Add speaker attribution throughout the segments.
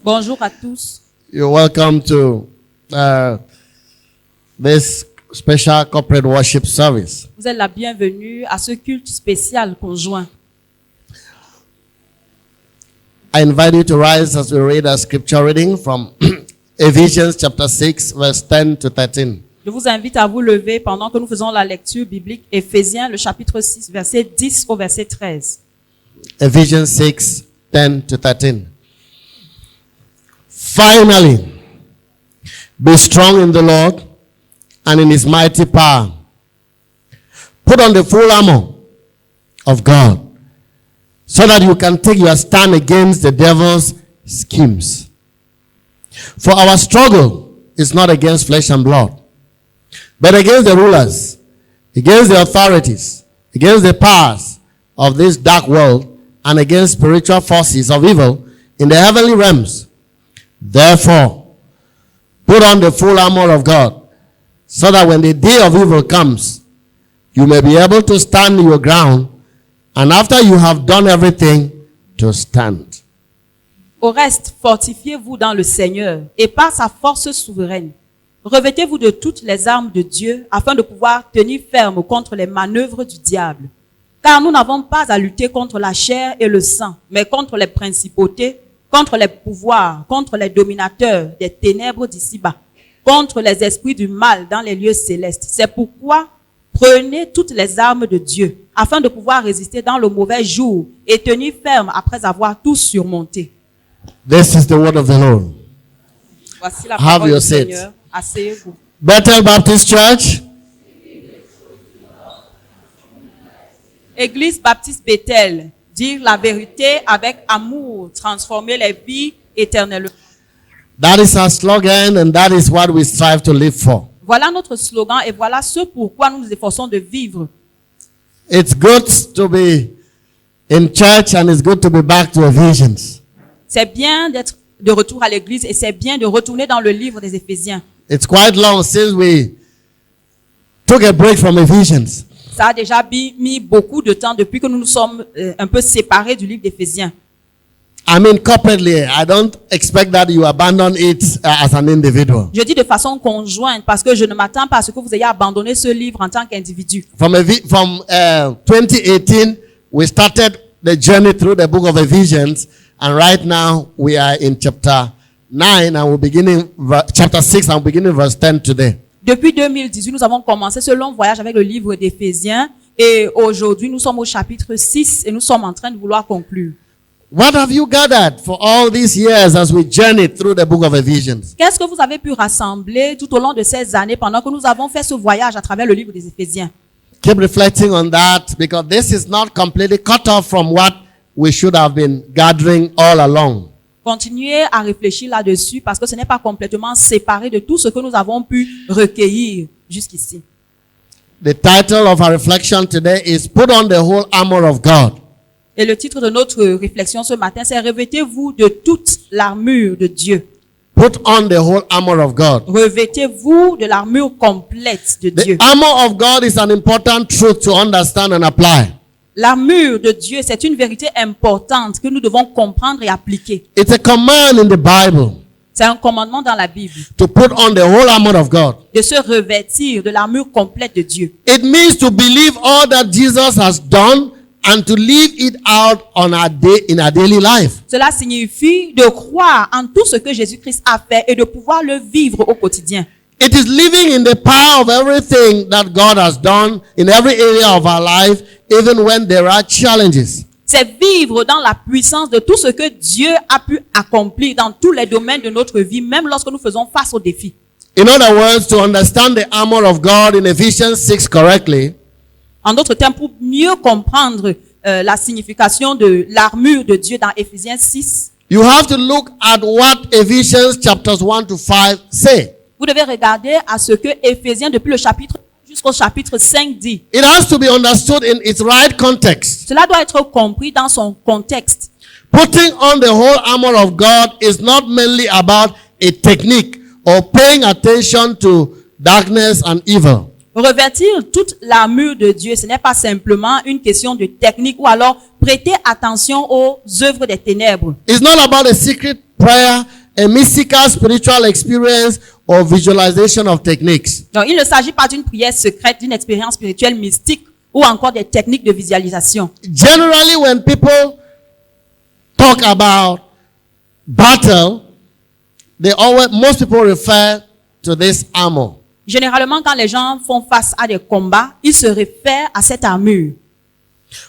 Speaker 1: Bonjour à tous.
Speaker 2: You're welcome to this special corporate worship service.
Speaker 1: Vous êtes la bienvenue à ce culte spécial conjoint.
Speaker 2: I invite you to rise as we read a scripture reading from Ephesians chapter 6, verse 10 to 13.
Speaker 1: Je vous invite à vous lever pendant que nous faisons la lecture biblique Éphésiens, le chapitre 6, verset 10 au verset 13.
Speaker 2: Ephesians 6, 10 to 13. Finally, be strong in the Lord and in his mighty power. Put on the full armor of God so that you can take your stand against the devil's schemes. For our struggle is not against flesh and blood, but against the rulers, against the authorities, against the powers of this dark world, and against spiritual forces of evil in the heavenly realms. Therefore, put on the full armor of God, so that when the day of evil comes, you may be able to stand your ground, and after you have done everything, to stand.
Speaker 1: Au reste, fortifiez-vous dans le Seigneur et par sa force souveraine. Revêtez-vous de toutes les armes de Dieu afin de pouvoir tenir ferme contre les manœuvres du diable. Car nous n'avons pas à lutter contre la chair et le sang, mais contre les principautés, contre les pouvoirs, contre les dominateurs des ténèbres d'ici-bas, contre les esprits du mal dans les lieux célestes. C'est pourquoi prenez toutes les armes de Dieu, afin de pouvoir résister dans le mauvais jour et tenir ferme après avoir tout surmonté.
Speaker 2: This is the word of the Lord.
Speaker 1: Voici la
Speaker 2: Have
Speaker 1: parole
Speaker 2: your
Speaker 1: du
Speaker 2: seat.
Speaker 1: Seigneur. Asseyez-vous.
Speaker 2: Bethel Baptist Church,
Speaker 1: Église baptiste Bethel, dire la vérité avec amour, transformer les vies éternellement.
Speaker 2: that is our slogan, and that is what we strive to live for.
Speaker 1: Voilà notre slogan et voilà ce pourquoi nous nous efforçons de vivre.
Speaker 2: It's good to be in church, and it's good to be back to Ephesians.
Speaker 1: C'est bien d'être de retour à l'église et c'est bien de retourner dans le livre des Éphésiens.
Speaker 2: It's quite long since we took a break from Ephesians.
Speaker 1: Ça a déjà mis beaucoup de temps depuis que nous nous sommes un peu séparés du livre d'Éphésiens.
Speaker 2: I mean, corporately, I don't expect that you abandon it as an individual.
Speaker 1: Je dis de façon conjointe parce que je ne m'attends pas à ce que vous ayez abandonné ce livre en tant qu'individu.
Speaker 2: From 2018, we started the journey through the book of Ephesians, and right now we are in chapter 9, and we're beginning chapter 6, and we're beginning verse 10 today.
Speaker 1: Depuis 2018, nous avons commencé ce long voyage avec le livre d'Éphésiens et aujourd'hui, nous sommes au chapitre 6 et nous sommes en train de vouloir conclure.
Speaker 2: What have you gathered for all these years as we journey through the book of Ephesians?
Speaker 1: Qu'est-ce que vous avez pu rassembler tout au long de ces années pendant que nous avons fait ce voyage à travers le livre des Éphésiens?
Speaker 2: Keep reflecting on that, because this is not completely cut off from what we should have been gathering all along.
Speaker 1: Continuez à réfléchir là-dessus parce que ce n'est pas complètement séparé de tout ce que nous avons pu recueillir jusqu'ici.
Speaker 2: The title of our reflection today is Put on the Whole Armor of God.
Speaker 1: Et le titre de notre réflexion ce matin, c'est Revêtez-vous de toute l'armure de Dieu.
Speaker 2: Put on the whole armor of God.
Speaker 1: Revêtez-vous de l'armure complète de Dieu.
Speaker 2: The armor of God is an important truth to understand and apply.
Speaker 1: L'armure de Dieu, c'est une vérité importante que nous devons comprendre et appliquer.
Speaker 2: It's a command in the Bible
Speaker 1: C'est un commandement dans la Bible
Speaker 2: to put on the whole armor of God.
Speaker 1: de se revêtir de l'armure complète de Dieu.
Speaker 2: It means to believe all that Jesus has done and to live it out on in our daily life.
Speaker 1: Cela signifie de croire en tout ce que Jésus-Christ a fait et de pouvoir le vivre au quotidien.
Speaker 2: It is living in the power of everything that God has done in every area of our life, even when there are challenges.
Speaker 1: C'est vivre dans la puissance de tout ce que Dieu a pu accomplir dans tous les domaines de notre vie, même lorsque nous faisons face aux défis.
Speaker 2: In other words, to understand the armor of God in Ephesians 6 correctly,
Speaker 1: En d'autres termes, pour mieux comprendre la signification de l'armure de Dieu dans Éphésiens 6,
Speaker 2: you have to look at what Ephesians chapters 1 to 5 say.
Speaker 1: vous devez regarder à ce que Éphésiens, depuis le chapitre jusqu'au chapitre 5 dit.
Speaker 2: It has to be understood in its right context.
Speaker 1: Cela doit être compris dans son contexte.
Speaker 2: Putting on the whole armor of God is not merely about a technique or paying attention to darkness and evil.
Speaker 1: Revêtir toute l'armure de Dieu, ce n'est pas simplement une question de technique ou alors prêter attention aux œuvres des ténèbres.
Speaker 2: It's not about a secret prayer, a mystical spiritual experience, or visualization of techniques.
Speaker 1: Donc, il ne s'agit pas d'une prière secrète, d'une expérience spirituelle mystique ou encore des techniques de visualisation.
Speaker 2: Generally, when people talk about battle, most people refer to this armor.
Speaker 1: Généralement, quand les gens font face à des combats, ils se réfèrent à cette armure.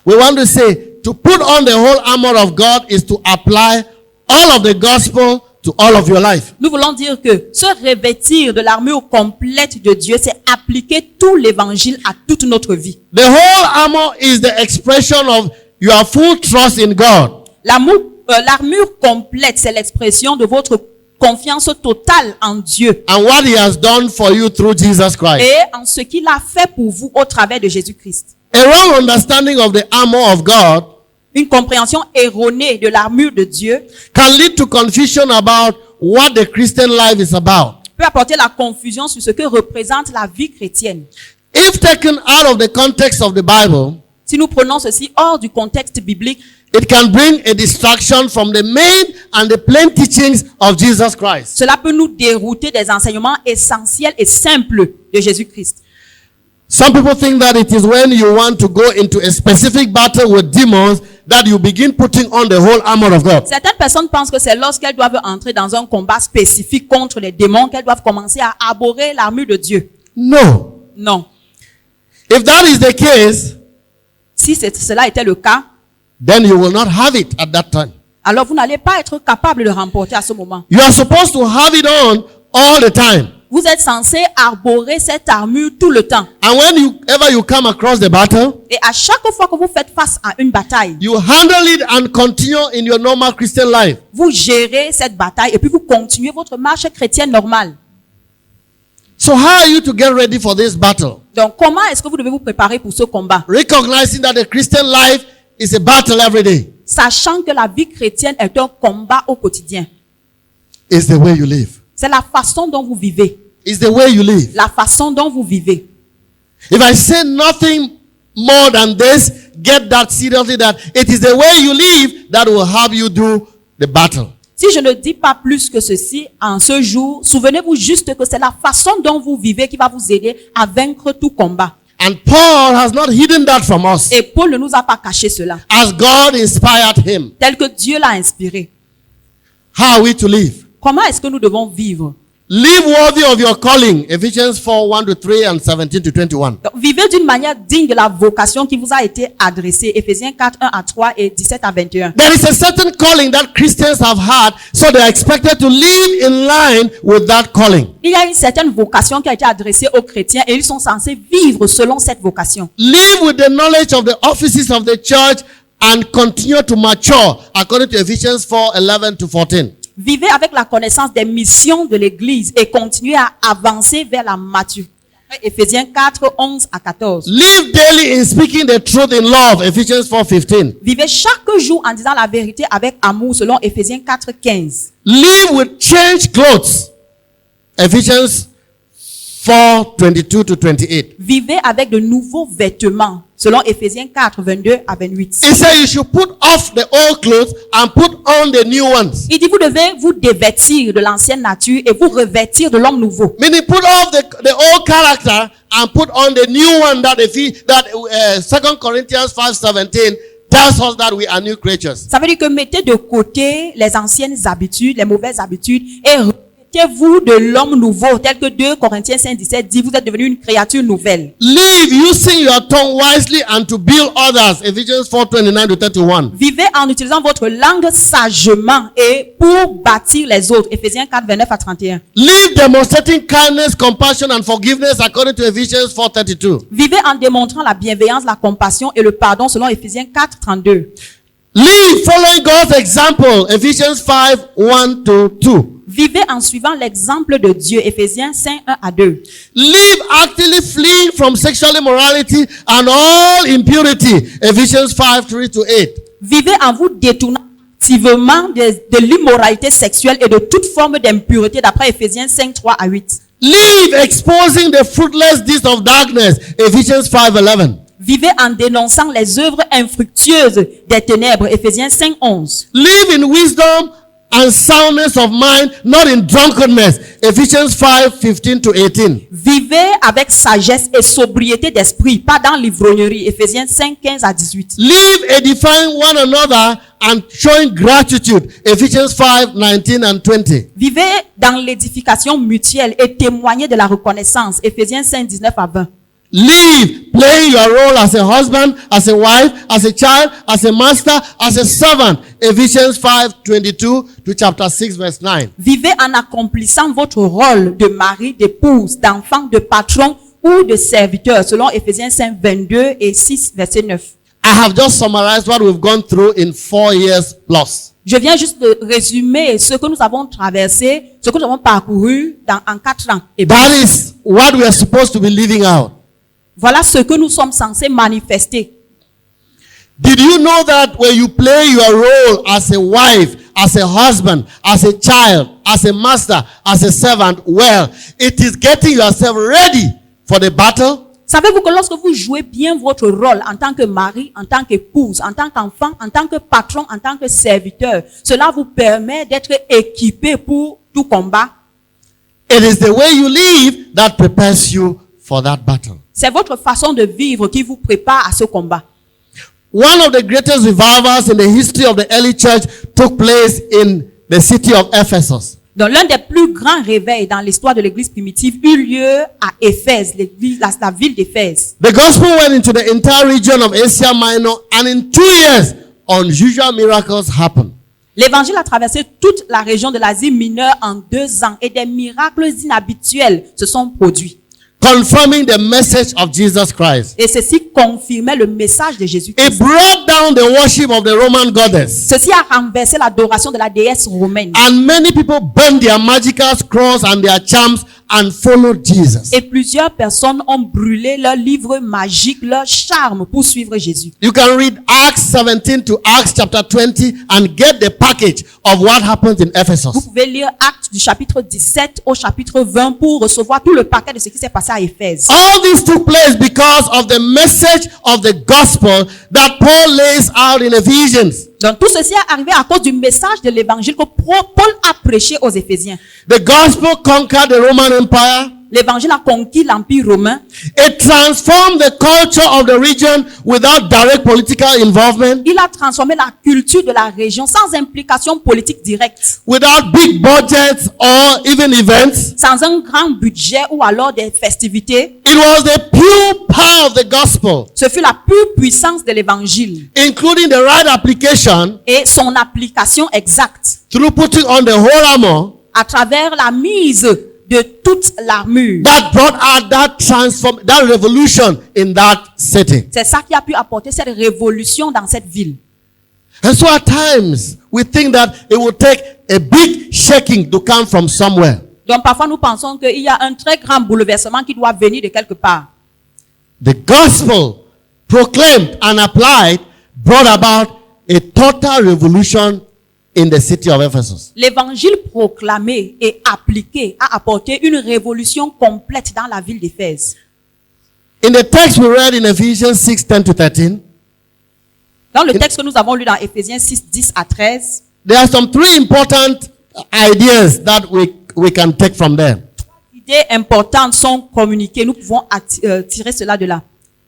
Speaker 2: We want to say, to put on the whole armor of God is to apply all of the gospel to all of your life.
Speaker 1: Nous voulons dire que se revêtir de l'armure complète de Dieu, c'est appliquer tout l'évangile à toute notre vie.
Speaker 2: The whole armor is the expression of your full trust in God.
Speaker 1: L'armure complète, c'est l'expression de votre confiance totale en Dieu
Speaker 2: And what he has done for you through Jesus Christ.
Speaker 1: et en ce qu'il a fait pour vous au travers de Jésus-Christ.
Speaker 2: A wrong understanding of the armor of God
Speaker 1: Une compréhension erronée de l'armure de Dieu
Speaker 2: can lead to confusion about what the Christian life is about.
Speaker 1: peut apporter la confusion sur ce que représente la vie chrétienne.
Speaker 2: If taken out of the context of the Bible,
Speaker 1: Si nous prenons ceci hors du contexte biblique,
Speaker 2: it can bring a distraction from the main and the plain teachings of Jesus Christ.
Speaker 1: cela peut nous dérouter des enseignements essentiels et simples de Jésus-Christ.
Speaker 2: Some people think that it is when you want to go into a specific battle with demons that you begin putting on the whole armor of God.
Speaker 1: Certaines personnes pensent que c'est lorsqu'elles doivent entrer dans un combat spécifique contre les démons qu'elles doivent commencer à arborer l'armure de Dieu.
Speaker 2: No.
Speaker 1: Non.
Speaker 2: If that is the case,
Speaker 1: Si cela était le cas,
Speaker 2: then you will not have it at that time.
Speaker 1: alors vous n'allez pas être capable de remporter à ce moment.
Speaker 2: You are supposed to have it on all the time.
Speaker 1: Vous êtes censé arborer cette armure tout le temps.
Speaker 2: And whenever you come across the battle,
Speaker 1: Et à chaque fois que vous faites face à une bataille,
Speaker 2: you handle it and continue in your normal Christian life.
Speaker 1: vous gérez cette bataille et puis vous continuez votre marche chrétienne normale.
Speaker 2: So how are you to get ready for this battle?
Speaker 1: Donc, comment est-ce que vous devez vous préparer pour ce combat?
Speaker 2: Recognizing that the Christian life is a battle every day.
Speaker 1: Sachant que la vie chrétienne est un combat au quotidien.
Speaker 2: It's the way you live.
Speaker 1: C'est la façon dont vous vivez.
Speaker 2: It's the way you live.
Speaker 1: La façon dont vous vivez.
Speaker 2: If I say nothing more than this, get that seriously that it is the way you live that will help you do the battle.
Speaker 1: Si je ne dis pas plus que ceci en ce jour, souvenez-vous juste que c'est la façon dont vous vivez qui va vous aider à vaincre tout combat.
Speaker 2: And Paul has not hidden that from us,
Speaker 1: Et Paul ne nous a pas caché cela.
Speaker 2: as God inspired him.
Speaker 1: Tel que Dieu l'a inspiré.
Speaker 2: How are we to live?
Speaker 1: Comment est-ce que nous devons vivre?
Speaker 2: Live worthy of your calling. Ephesians 4, 1-3 and 17 to 21.
Speaker 1: Donc, vivez d'une manière digne de la vocation qui vous a été adressée. Éphésiens 4, 1-3 et 17 à 21.
Speaker 2: There is a certain calling that Christians have had, so they are expected to live in line with that calling.
Speaker 1: Il y a une certaine vocation qui a été adressée aux chrétiens et ils sont censés vivre selon cette vocation.
Speaker 2: Live with the knowledge of the offices of the church and continue to mature, according to Ephesians 4, 11-14.
Speaker 1: Vivez avec la connaissance des missions de l'Église et continuez à avancer vers la maturité. Éphésiens 4, 11 à 14.
Speaker 2: Live daily in speaking the truth in love, Ephesians 4:15.
Speaker 1: Vivez chaque jour en disant la vérité avec amour selon Éphésiens 4, 15.
Speaker 2: Live with changed clothes, Ephesians 4:22-28.
Speaker 1: Vivez avec de nouveaux vêtements selon Éphésiens 4, 22 à 28.
Speaker 2: It says you should put off the old clothes and put on the new ones.
Speaker 1: Il dit vous devez vous dévêtir de l'ancienne nature et vous revêtir de l'homme nouveau.
Speaker 2: Meaning put off the old character and put on the new one that 2 Corinthians 5:17 tells us that we are new creatures.
Speaker 1: Ça veut dire que mettez de côté les anciennes habitudes, les mauvaises habitudes et revêtez-vous de l'homme nouveau, tel que 2 Corinthiens 5:17 dit, vous êtes devenu une créature nouvelle.
Speaker 2: Live using your tongue wisely and to build others, Ephesians 4:29-31.
Speaker 1: Vivez en utilisant votre langue sagement et pour bâtir les autres, Éphésiens 4, 29 à 31.
Speaker 2: Live demonstrating kindness, compassion and forgiveness according to Ephesians 4:32.
Speaker 1: Vivez en démontrant la bienveillance, la compassion et le pardon selon Éphésiens 4, 32.
Speaker 2: Live following God's example, Ephesians 5, 1-2.
Speaker 1: Vivez en suivant l'exemple de Dieu, Éphésiens 5, 1 à 2.
Speaker 2: Live actively fleeing from sexual immorality and all impurity, Ephesians 5, 3-8.
Speaker 1: Vivez en vous détournant activement de l'immoralité sexuelle et de toute forme d'impureté, d'après Éphésiens 5, 3 à 8.
Speaker 2: Live exposing the fruitless deeds of darkness. Ephesians 5:11.
Speaker 1: Vivez en dénonçant les œuvres infructueuses des ténèbres. Éphésiens 5:11.
Speaker 2: Live in wisdom and soundness of mind, not in drunkenness. Ephesians 5:15-18.
Speaker 1: Vivez avec sagesse et sobriété d'esprit, pas dans l'ivrognerie. Éphésiens 5:15-18.
Speaker 2: Live edifying one another and showing gratitude. Ephesians 5:19-20.
Speaker 1: Vivez dans l'édification mutuelle et témoignez de la reconnaissance. Éphésiens 5:19-20.
Speaker 2: Live playing your role as a husband, as a wife, as a child, as a master, as a servant. Ephesians 5:22 to chapter 6 verse 9.
Speaker 1: Vivez en accomplissant votre rôle de mari, d'épouse, d'enfant, de patron ou de serviteur, selon Éphésiens 5:22 et 6 verset 9.
Speaker 2: I have just summarized what we've gone through in 4 years plus.
Speaker 1: Je viens juste de résumer ce que nous avons traversé, ce que nous avons parcouru en 4 ans. Et
Speaker 2: That is what we are supposed to be living out.
Speaker 1: voilà ce que nous sommes censés manifester.
Speaker 2: Did you know that when you play your role as a wife, as a husband, as a child, as a master, as a servant, well, it is getting yourself ready for the battle?
Speaker 1: Savez-vous que lorsque vous jouez bien votre rôle en tant que mari, en tant qu'épouse, en tant qu'enfant, en tant que patron, en tant que serviteur, cela vous permet d'être équipé pour tout combat?
Speaker 2: It is the way you live that prepares you for that battle.
Speaker 1: C'est votre façon de vivre qui vous prépare à ce combat.
Speaker 2: One of the greatest revivals in the history of the early church took place in the city of Ephesus.
Speaker 1: Donc, l'un des plus grands réveils dans l'histoire de l'église primitive eut lieu à Éphèse, la ville d'Éphèse.
Speaker 2: The gospel went into the entire region of Asia Minor, and in 2 years, unusual miracles happened.
Speaker 1: L'évangile a traversé toute la région de l'Asie mineure en 2 ans et des miracles inhabituels se sont produits.
Speaker 2: Confirming the message of Jesus Christ.
Speaker 1: Et ceci confirmait le message de
Speaker 2: It
Speaker 1: Jésus-Christ.
Speaker 2: brought down the worship of the Roman goddess.
Speaker 1: Ceci a renversé l'adoration de la déesse romaine.
Speaker 2: And many people burned their magical scrolls and their charms and followed Jesus.
Speaker 1: Et plusieurs personnes ont brûlé leurs livres magiques, leurs charmes pour suivre Jésus.
Speaker 2: You can read Acts 17 to Acts chapter 20 and get the package of what happened in
Speaker 1: Vous
Speaker 2: Ephesus.
Speaker 1: pouvez lire Actes du chapitre 17 au chapitre 20 pour recevoir tout le paquet de ce qui s'est passé à Éphèse.
Speaker 2: All this took place because of the message of the gospel that Paul lays out in Ephesians.
Speaker 1: Donc tout ceci est arrivé à cause du message de l'évangile que Paul a prêché aux Éphésiens.
Speaker 2: The gospel conquered the Roman Empire.
Speaker 1: L'évangile a conquis l'empire romain.
Speaker 2: It transformed the culture of the region without direct political involvement,
Speaker 1: Il a transformé la culture de la région sans implication politique directe,
Speaker 2: without big budgets or even events.
Speaker 1: sans un grand budget ou alors des festivités.
Speaker 2: It was the pure power of the gospel,
Speaker 1: Ce fut la pure puissance de l'évangile
Speaker 2: including the right application
Speaker 1: et son application exacte
Speaker 2: through putting on the whole armor,
Speaker 1: à travers la mise de toute l'armure.
Speaker 2: that brought out that revolution in that city.
Speaker 1: C'est ça qui a pu apporter cette révolution dans cette ville.
Speaker 2: And so at times we think that it will take a big shaking to come from somewhere.
Speaker 1: Donc parfois nous pensons qu'il y a un très grand bouleversement qui doit venir de quelque part.
Speaker 2: The gospel proclaimed and applied brought about a total revolution in the city of Ephesus.
Speaker 1: L'évangile proclamé et appliqué a apporté une révolution complète dans la ville d'Éphèse.
Speaker 2: In the text we read in Ephesians 6:10-13,
Speaker 1: Dans le texte que nous avons lu dans Éphésiens 6, 10 à 13,
Speaker 2: there are some 3 important ideas that we can take from there.
Speaker 1: idées importantes sont communiquées. Nous pouvons tirer cela de là.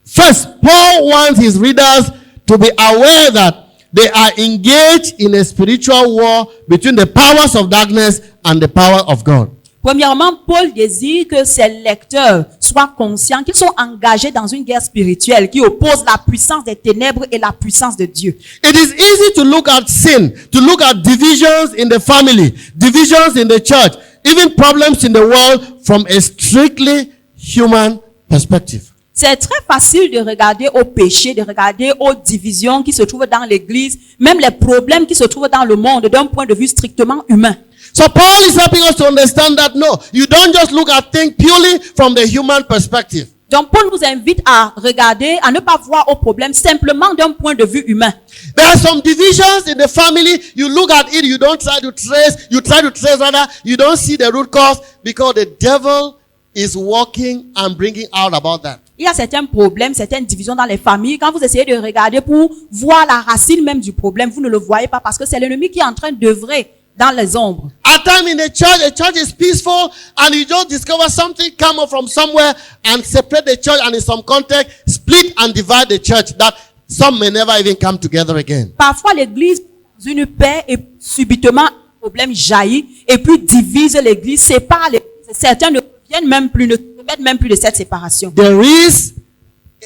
Speaker 2: First, Paul wants his readers to be aware that they are engaged in a spiritual war between the powers of darkness and the power of God.
Speaker 1: Premièrement, Paul désire que ses lecteurs soient conscients qu'ils sont engagés dans une guerre spirituelle qui oppose la puissance des ténèbres et la puissance de Dieu.
Speaker 2: It is easy to look at sin, to look at divisions in the family, divisions in the church, even problems in the world from a strictly human perspective.
Speaker 1: C'est très facile de regarder au péché, de regarder aux divisions qui se trouvent dans l'église, même les problèmes qui se trouvent dans le monde d'un point de vue strictement humain.
Speaker 2: So Paul is helping us to understand that no, you don't just look at things purely from the human perspective.
Speaker 1: Donc Paul nous invite à regarder, à ne pas voir au problème simplement d'un point de vue humain.
Speaker 2: There are some divisions in the family. You look at it, you try to trace rather, you don't see the root cause because the devil is working and bringing out about that.
Speaker 1: Il y a certains problèmes, certaines divisions dans les familles. Quand vous essayez de regarder pour voir la racine même du problème, vous ne le voyez pas parce que c'est l'ennemi qui est en train d'œuvrer dans les ombres.
Speaker 2: At time in the church is peaceful, and you just discover something come up from somewhere and separate the church, and in some context split and divide the church that some may never even come together again.
Speaker 1: Parfois, l'église est une paix et subitement un problème jaillit et puis divise l'église, sépare l'église. Certains ne reviennent même plus, ne remettent même plus de cette séparation.
Speaker 2: There is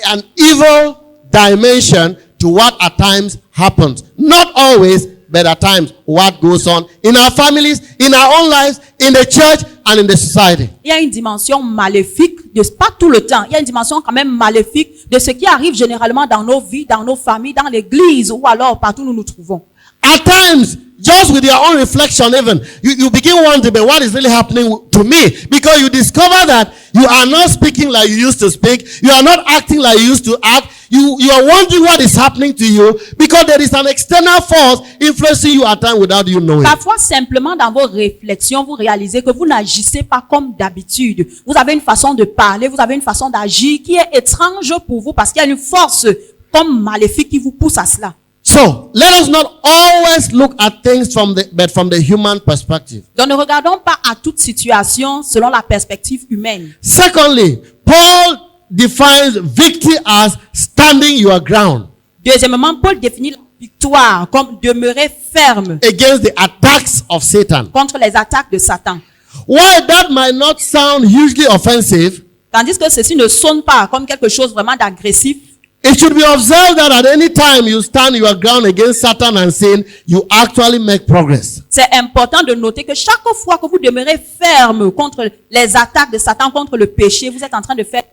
Speaker 2: an evil dimension to what at times happens. Not always, but at times what goes on in our families, in our own lives, in the church, and in the society.
Speaker 1: Il y a une dimension maléfique, pas tout le temps, il y a une dimension quand même maléfique de ce qui arrive généralement dans nos vies, dans nos familles, dans l'église ou alors partout où nous nous trouvons.
Speaker 2: At times, just with your own reflection even, you begin wondering, but what is really happening to me? Because you discover that you are not speaking like you used to speak. You are not acting like you used to act. You are wondering what is happening to you because there is an external force influencing you at times without you knowing.
Speaker 1: Parfois, simplement dans vos réflexions, vous réalisez que vous n'agissez pas comme d'habitude. Vous avez une façon de parler, vous avez une façon d'agir qui est étrange pour vous parce qu'il y a une force comme maléfique qui vous pousse à cela.
Speaker 2: So, let us not always look at things but from the human perspective.
Speaker 1: Donc, ne regardons pas à toute situation selon la perspective humaine.
Speaker 2: Secondly, Paul defines victory as standing your ground
Speaker 1: Deuxièmement, Paul définit la victoire comme demeurer ferme
Speaker 2: against the attacks of Satan.
Speaker 1: contre les attaques de Satan.
Speaker 2: While that might not sound hugely offensive,
Speaker 1: Tandis que ceci ne sonne pas comme quelque chose vraiment d'agressif.
Speaker 2: it should be observed that at any time you stand your ground against Satan and sin, you actually make progress.
Speaker 1: C'est important de noter que chaque fois que vous demeurez ferme contre les attaques de Satan, contre le péché, vous êtes en train de faire.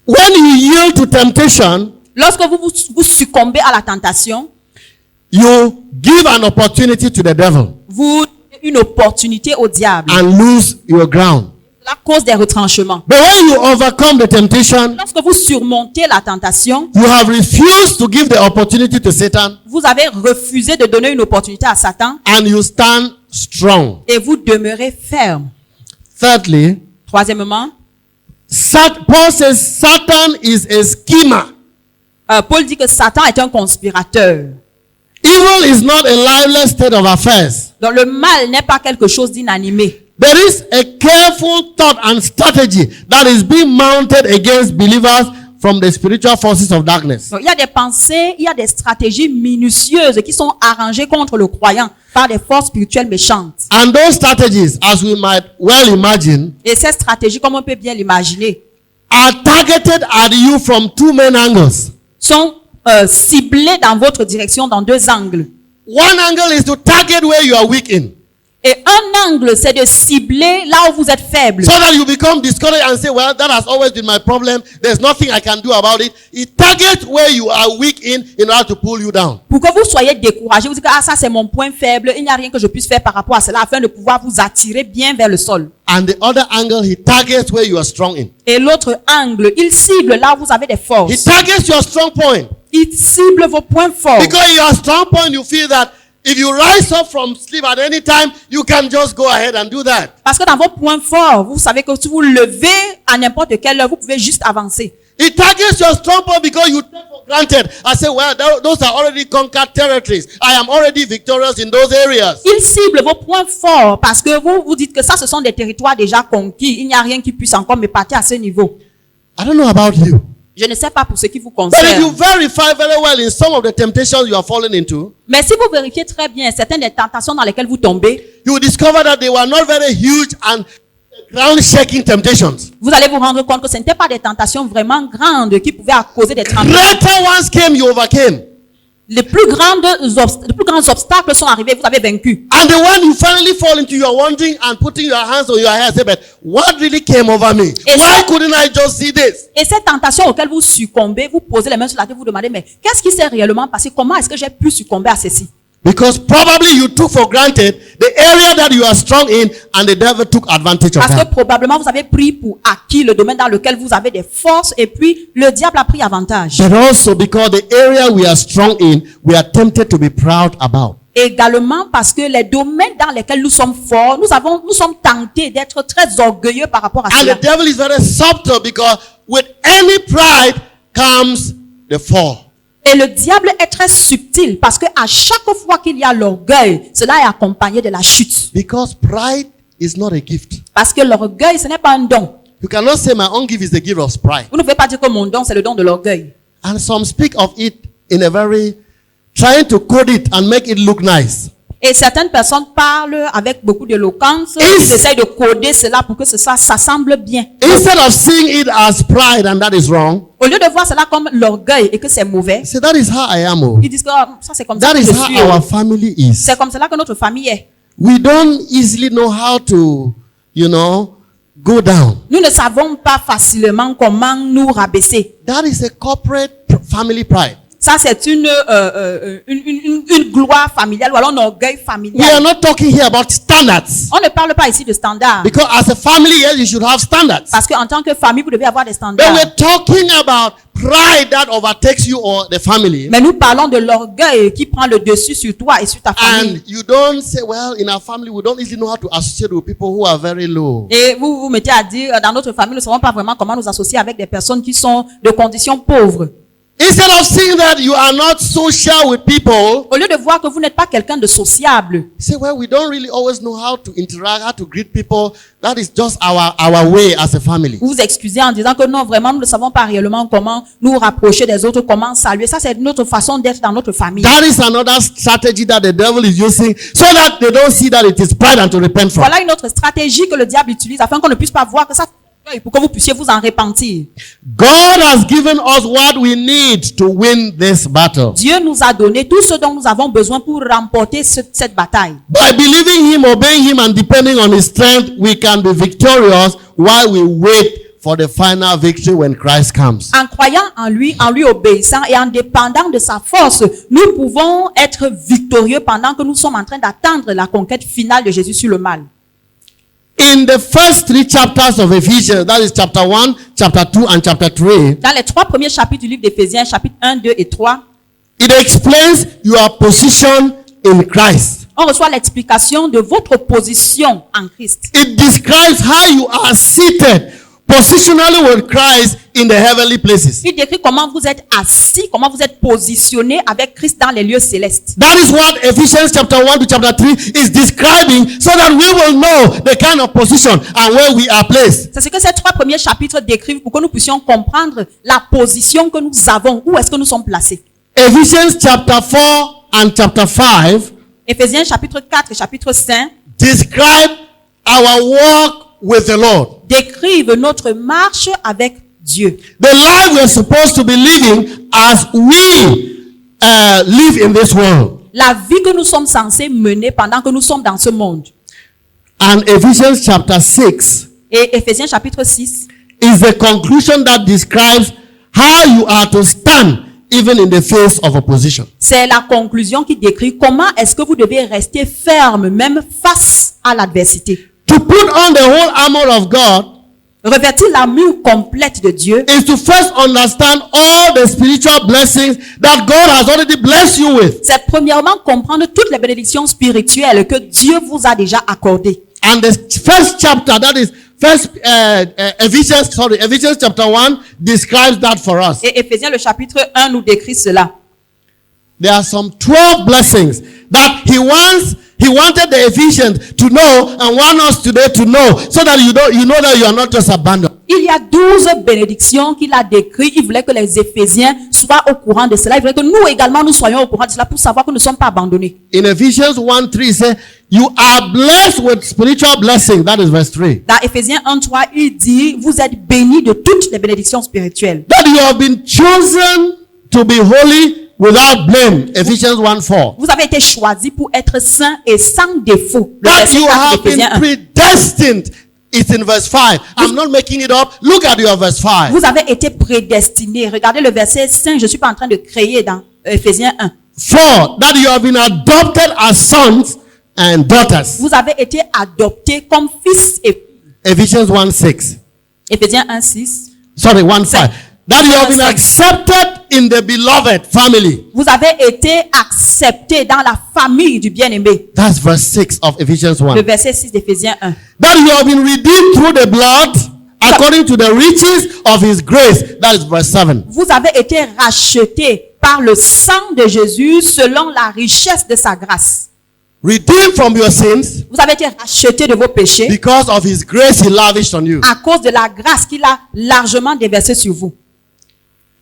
Speaker 2: When you yield to temptation,
Speaker 1: Lorsque vous succombez à la tentation,
Speaker 2: you give an opportunity to the devil
Speaker 1: vous donnez une opportunité au diable.
Speaker 2: and lose your ground.
Speaker 1: La cause des retranchements.
Speaker 2: But when you overcome the temptation,
Speaker 1: Lorsque vous surmontez la tentation,
Speaker 2: you have refused to give the opportunity to Satan
Speaker 1: vous avez refusé de donner une opportunité à Satan
Speaker 2: and you stand strong.
Speaker 1: et vous demeurez ferme.
Speaker 2: Thirdly,
Speaker 1: Troisièmement,
Speaker 2: Paul says Satan is a schemer.
Speaker 1: Paul dit que Satan est un conspirateur.
Speaker 2: Evil is not a liveless state of affairs.
Speaker 1: Donc le mal n'est pas quelque chose d'inanimé.
Speaker 2: There is a careful thought and strategy that is being mounted against believers from the spiritual forces of darkness.
Speaker 1: Donc, il y a des pensées, il y a des stratégies minutieuses qui sont arrangées contre le croyant par des forces spirituelles méchantes.
Speaker 2: And those strategies, as we might well imagine,
Speaker 1: Et ces stratégies, comme on peut bien l'imaginer,
Speaker 2: are targeted at you from two main angles.
Speaker 1: sont ciblées dans votre direction dans deux angles.
Speaker 2: One angle is to target where you are weak in,
Speaker 1: Et un angle, c'est de cibler là où vous êtes faible.
Speaker 2: so that you become discouraged and say, well, that has always been my problem. There's nothing I can do about it. It targets where you are weak in order to pull you down.
Speaker 1: Pour que vous soyez découragé, vous dites que ah, ça c'est mon point faible, il n'y a rien que je puisse faire par rapport à cela afin de pouvoir vous attirer bien vers le sol.
Speaker 2: And the other angle, he targets where you are strong in.
Speaker 1: Et l'autre angle, il cible là où vous avez des
Speaker 2: He
Speaker 1: forces.
Speaker 2: targets your strong point.
Speaker 1: Il cible vos points forts.
Speaker 2: Because your strong point, you feel that if you rise up from sleep at any time, you can just go ahead and do that.
Speaker 1: Parce que dans vos points forts, vous savez que si vous levez à n'importe quelle heure, vous pouvez juste avancer.
Speaker 2: It targets your strong point because you take for granted. I say, well, those are already conquered territories. I am already victorious in those areas.
Speaker 1: Il cible vos points forts parce que vous dites que ça, ce sont des territoires déjà conquis. Il n'y a rien qui puisse encore me partir à ce niveau.
Speaker 2: I don't know about you.
Speaker 1: Je ne sais pas pour ce qui vous
Speaker 2: But if you
Speaker 1: concerne.
Speaker 2: verify very well in some of the temptations you are falling into,
Speaker 1: Mais si vous vérifiez très bien certaines des tentations dans lesquelles vous tombez,
Speaker 2: you will discover that they were not very huge and ground-shaking temptations.
Speaker 1: vous allez vous rendre compte que ce n'étaient pas des tentations vraiment grandes qui pouvaient causer des tremblements.
Speaker 2: Greater ones came, you overcame.
Speaker 1: Les plus grands obstacles sont arrivés, vous avez vaincu.
Speaker 2: And the one you finally fall into, you are wondering and putting your hands on your head, say, but what really came over me? Why couldn't I just see this?
Speaker 1: Et cette tentation auxquelles vous succombez, vous posez les mains sur la tête, vous demandez, mais qu'est-ce qui s'est réellement passé? Comment est-ce que j'ai pu succomber à ceci?
Speaker 2: Because probably you took for granted the area that you are strong in and the devil took advantage of
Speaker 1: Parce que
Speaker 2: that.
Speaker 1: probablement vous avez pris pour acquis le domaine dans lequel vous avez des forces et puis le diable a pris avantage.
Speaker 2: But also because the area we are strong in, we are tempted to be proud about.
Speaker 1: Également parce que les domaines dans lesquels nous sommes forts, nous sommes tentés d'être très orgueilleux par rapport à
Speaker 2: And
Speaker 1: cela.
Speaker 2: the devil is very subtle because with any pride comes the fall.
Speaker 1: Et le diable est très subtil parce que à chaque fois qu'il y a l'orgueil, cela est accompagné de la chute.
Speaker 2: Because pride is not a gift.
Speaker 1: Parce que l'orgueil, ce n'est pas un don.
Speaker 2: You cannot say my own gift is the gift of pride.
Speaker 1: Vous ne pouvez pas dire que mon don, c'est le don de l'orgueil.
Speaker 2: And some speak of it in a very, trying to code it and make it look nice.
Speaker 1: Et certaines personnes parlent avec beaucoup d'éloquence.
Speaker 2: Is-
Speaker 1: Ils essayent de coder cela pour que ça semble bien.
Speaker 2: Instead of seeing it as pride and that is wrong,
Speaker 1: Au lieu de voir cela comme l'orgueil et que c'est mauvais,
Speaker 2: say that is how I am. Oh.
Speaker 1: ils disent que oh, ça c'est comme ça
Speaker 2: That
Speaker 1: que
Speaker 2: is
Speaker 1: je
Speaker 2: how
Speaker 1: suis.
Speaker 2: our family is.
Speaker 1: C'est comme cela que notre famille est.
Speaker 2: We don't easily know how to, go down.
Speaker 1: Nous ne savons pas facilement comment nous rabaisser.
Speaker 2: That is a corporate family pride.
Speaker 1: Ça, c'est une gloire familiale ou alors un orgueil
Speaker 2: We are
Speaker 1: familial.
Speaker 2: not talking here about standards.
Speaker 1: On ne parle pas ici de standards.
Speaker 2: Because as a family, yes, you should have standards.
Speaker 1: Parce qu'en tant que famille, vous devez avoir des
Speaker 2: But
Speaker 1: standards.
Speaker 2: we're talking about pride that overtakes you or the family.
Speaker 1: Mais nous parlons de l'orgueil qui prend le dessus sur toi et sur ta
Speaker 2: And
Speaker 1: famille.
Speaker 2: you don't say, well, in our family, we don't easily know how to associate with people who are very low.
Speaker 1: Et vous vous mettez à dire, dans notre famille, nous ne savons pas vraiment comment nous associer avec des personnes qui sont de conditions pauvres.
Speaker 2: Instead of seeing that you are not social with people,
Speaker 1: Au lieu de voir que vous n'êtes pas quelqu'un de sociable,
Speaker 2: say, well, we don't really always know how to interact, how to greet people. That is just our way as a family.
Speaker 1: vous vous excusez en disant que non, vraiment, nous ne savons pas réellement comment nous rapprocher des autres, comment saluer. Ça, c'est notre façon d'être dans notre famille.
Speaker 2: That is another strategy that the devil is using so that they don't see that it is pride and to repent from.
Speaker 1: Voilà une autre stratégie que le diable utilise afin qu'on ne puisse pas voir que ça, pour que vous puissiez vous en repentir.
Speaker 2: God has given us what we need to win this battle.
Speaker 1: Dieu nous a donné tout ce dont nous avons besoin pour remporter cette bataille.
Speaker 2: By believing Him, obeying Him, and depending on His strength, we can be victorious while we wait for the final victory when Christ comes.
Speaker 1: En croyant en lui obéissant et en dépendant de sa force, nous pouvons être victorieux pendant que nous sommes en train d'attendre la conquête finale de Jésus sur le mal.
Speaker 2: In the first 3 chapters of Ephesians, that is chapter 1, chapter 2, and chapter 3,
Speaker 1: Dans les 3 premiers chapitres du livre d'Éphésiens, chapitres 1, 2 et 3,
Speaker 2: it explains your position in Christ.
Speaker 1: on reçoit l'explication de votre position en Christ.
Speaker 2: It describes how you are seated positionally with Christ in the heavenly places.
Speaker 1: Il décrit comment vous êtes assis, comment vous êtes positionné avec Christ dans les lieux célestes.
Speaker 2: That is what Ephesians chapter 1 to chapter 3 is describing so that we will know the kind of position and where we are placed.
Speaker 1: C'est ce que ces 3 premiers chapitres décrivent pour que nous puissions comprendre la position que nous avons, où est-ce que nous sommes placés.
Speaker 2: Ephesians chapter 4 and chapter 5
Speaker 1: Éphésiens chapitre 4 et chapitre 5
Speaker 2: describe our walk with the Lord.
Speaker 1: décrivent notre marche avec Dieu.
Speaker 2: The life we are supposed to be living as we live in this world.
Speaker 1: La vie que nous sommes censés mener pendant que nous sommes dans ce monde.
Speaker 2: And Ephesians chapter 6
Speaker 1: Et Éphésiens chapitre 6
Speaker 2: is the conclusion that describes how you are to stand even in the face of opposition.
Speaker 1: c'est la conclusion qui décrit comment est-ce que vous devez rester ferme même face à l'adversité.
Speaker 2: To put on the whole armor of God
Speaker 1: Revêtir l'armure complète de Dieu,
Speaker 2: is to first understand all the spiritual blessings that God has already blessed you with.
Speaker 1: c'est premièrement comprendre toutes les bénédictions spirituelles que Dieu vous a déjà accordées.
Speaker 2: And the first chapter, that is Ephesians chapter 1 describes that for us.
Speaker 1: Et Éphésiens le chapitre 1 nous décrit cela.
Speaker 2: There are some 12 blessings that he wanted the Ephesians to know and want us today to know so that you know that you are not just abandoned.
Speaker 1: Il y a 12 bénédictions qu'il a décrites. Il voulait que les Éphésiens soient au courant de cela. Il voulait que nous également nous soyons au courant de cela pour savoir que nous ne sommes pas abandonnés.
Speaker 2: In Ephesians 1:3 it says, you are blessed with spiritual blessing. That is verse 3.
Speaker 1: Dans Éphésiens 1:3, il dit, vous êtes bénis de toutes les bénédictions spirituelles.
Speaker 2: That you have been chosen to be holy without blame. Ephesians 1:4.
Speaker 1: Vous avez été choisis pour être saints et sans défaut. Le
Speaker 2: That
Speaker 1: verset
Speaker 2: you
Speaker 1: 4
Speaker 2: have been
Speaker 1: d'Éphésiens 1.
Speaker 2: predestined. It's in verse 5. I'm not making it up. Look at your verse 5.
Speaker 1: Vous avez été prédestinés. Regardez le verset 5. Je ne suis pas en train de créer dans Éphésiens 1.
Speaker 2: 4. That you have been adopted as sons and daughters.
Speaker 1: Vous avez été adoptés comme fils et
Speaker 2: Ephesians 1:6.
Speaker 1: Éphésiens 1:6.
Speaker 2: Sorry, 1:5. That you have been accepted in the beloved family.
Speaker 1: Vous avez été acceptés dans la famille du bien-aimé.
Speaker 2: That's verse 6 of Ephesians
Speaker 1: Le
Speaker 2: 1.
Speaker 1: verset 6 d'Éphésiens 1.
Speaker 2: That you have been redeemed through the blood according to the riches of his grace. That is verse 7.
Speaker 1: Vous avez été rachetés par le sang de Jésus selon la richesse de sa grâce.
Speaker 2: Redeemed from your sins
Speaker 1: Vous avez été rachetés de vos péchés
Speaker 2: because of his grace he lavished on you.
Speaker 1: à cause de la grâce qu'il a largement déversée sur vous.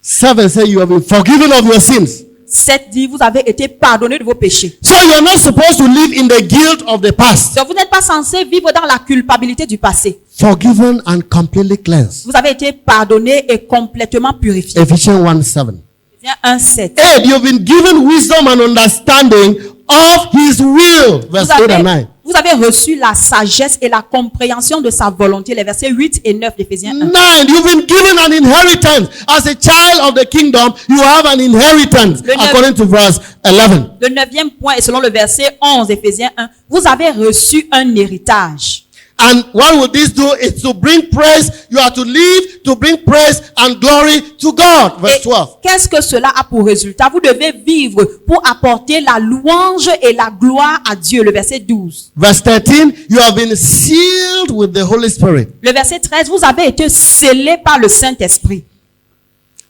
Speaker 2: 7 says you have been forgiven of your sins.
Speaker 1: 7 dit, vous avez été pardonnés de vos péchés.
Speaker 2: So you are not supposed to live in the guilt of the past.
Speaker 1: Donc vous n'êtes pas censé vivre dans la culpabilité du passé.
Speaker 2: Forgiven and completely cleansed.
Speaker 1: Vous avez été pardonnés et complètement purifiés.
Speaker 2: Ephesians 1:7.
Speaker 1: Éphésiens 1, 7.
Speaker 2: 8, you've been given wisdom and understanding of his will. Verse 8 and 9.
Speaker 1: Vous avez reçu la sagesse et la compréhension de sa volonté. Les versets 8 et 9 d'Éphésiens 1.
Speaker 2: 9, you've been given an inheritance. As a child of the kingdom, you have an inheritance.
Speaker 1: Le neuf-
Speaker 2: According to verse 11.
Speaker 1: Le 9e point est selon le verset 11 d'Éphésiens 1. Vous avez reçu un héritage.
Speaker 2: And what will this do? It's to bring praise. You are to live to bring praise and glory to God. Verse
Speaker 1: Et
Speaker 2: 12.
Speaker 1: qu'est-ce que cela a pour résultat? Vous devez vivre pour apporter la louange et la gloire à Dieu. Le verset 12.
Speaker 2: Verse 13, you have been sealed with the Holy Spirit.
Speaker 1: Le verset 13, vous avez été scellés par le Saint-Esprit.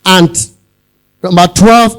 Speaker 2: And number 12,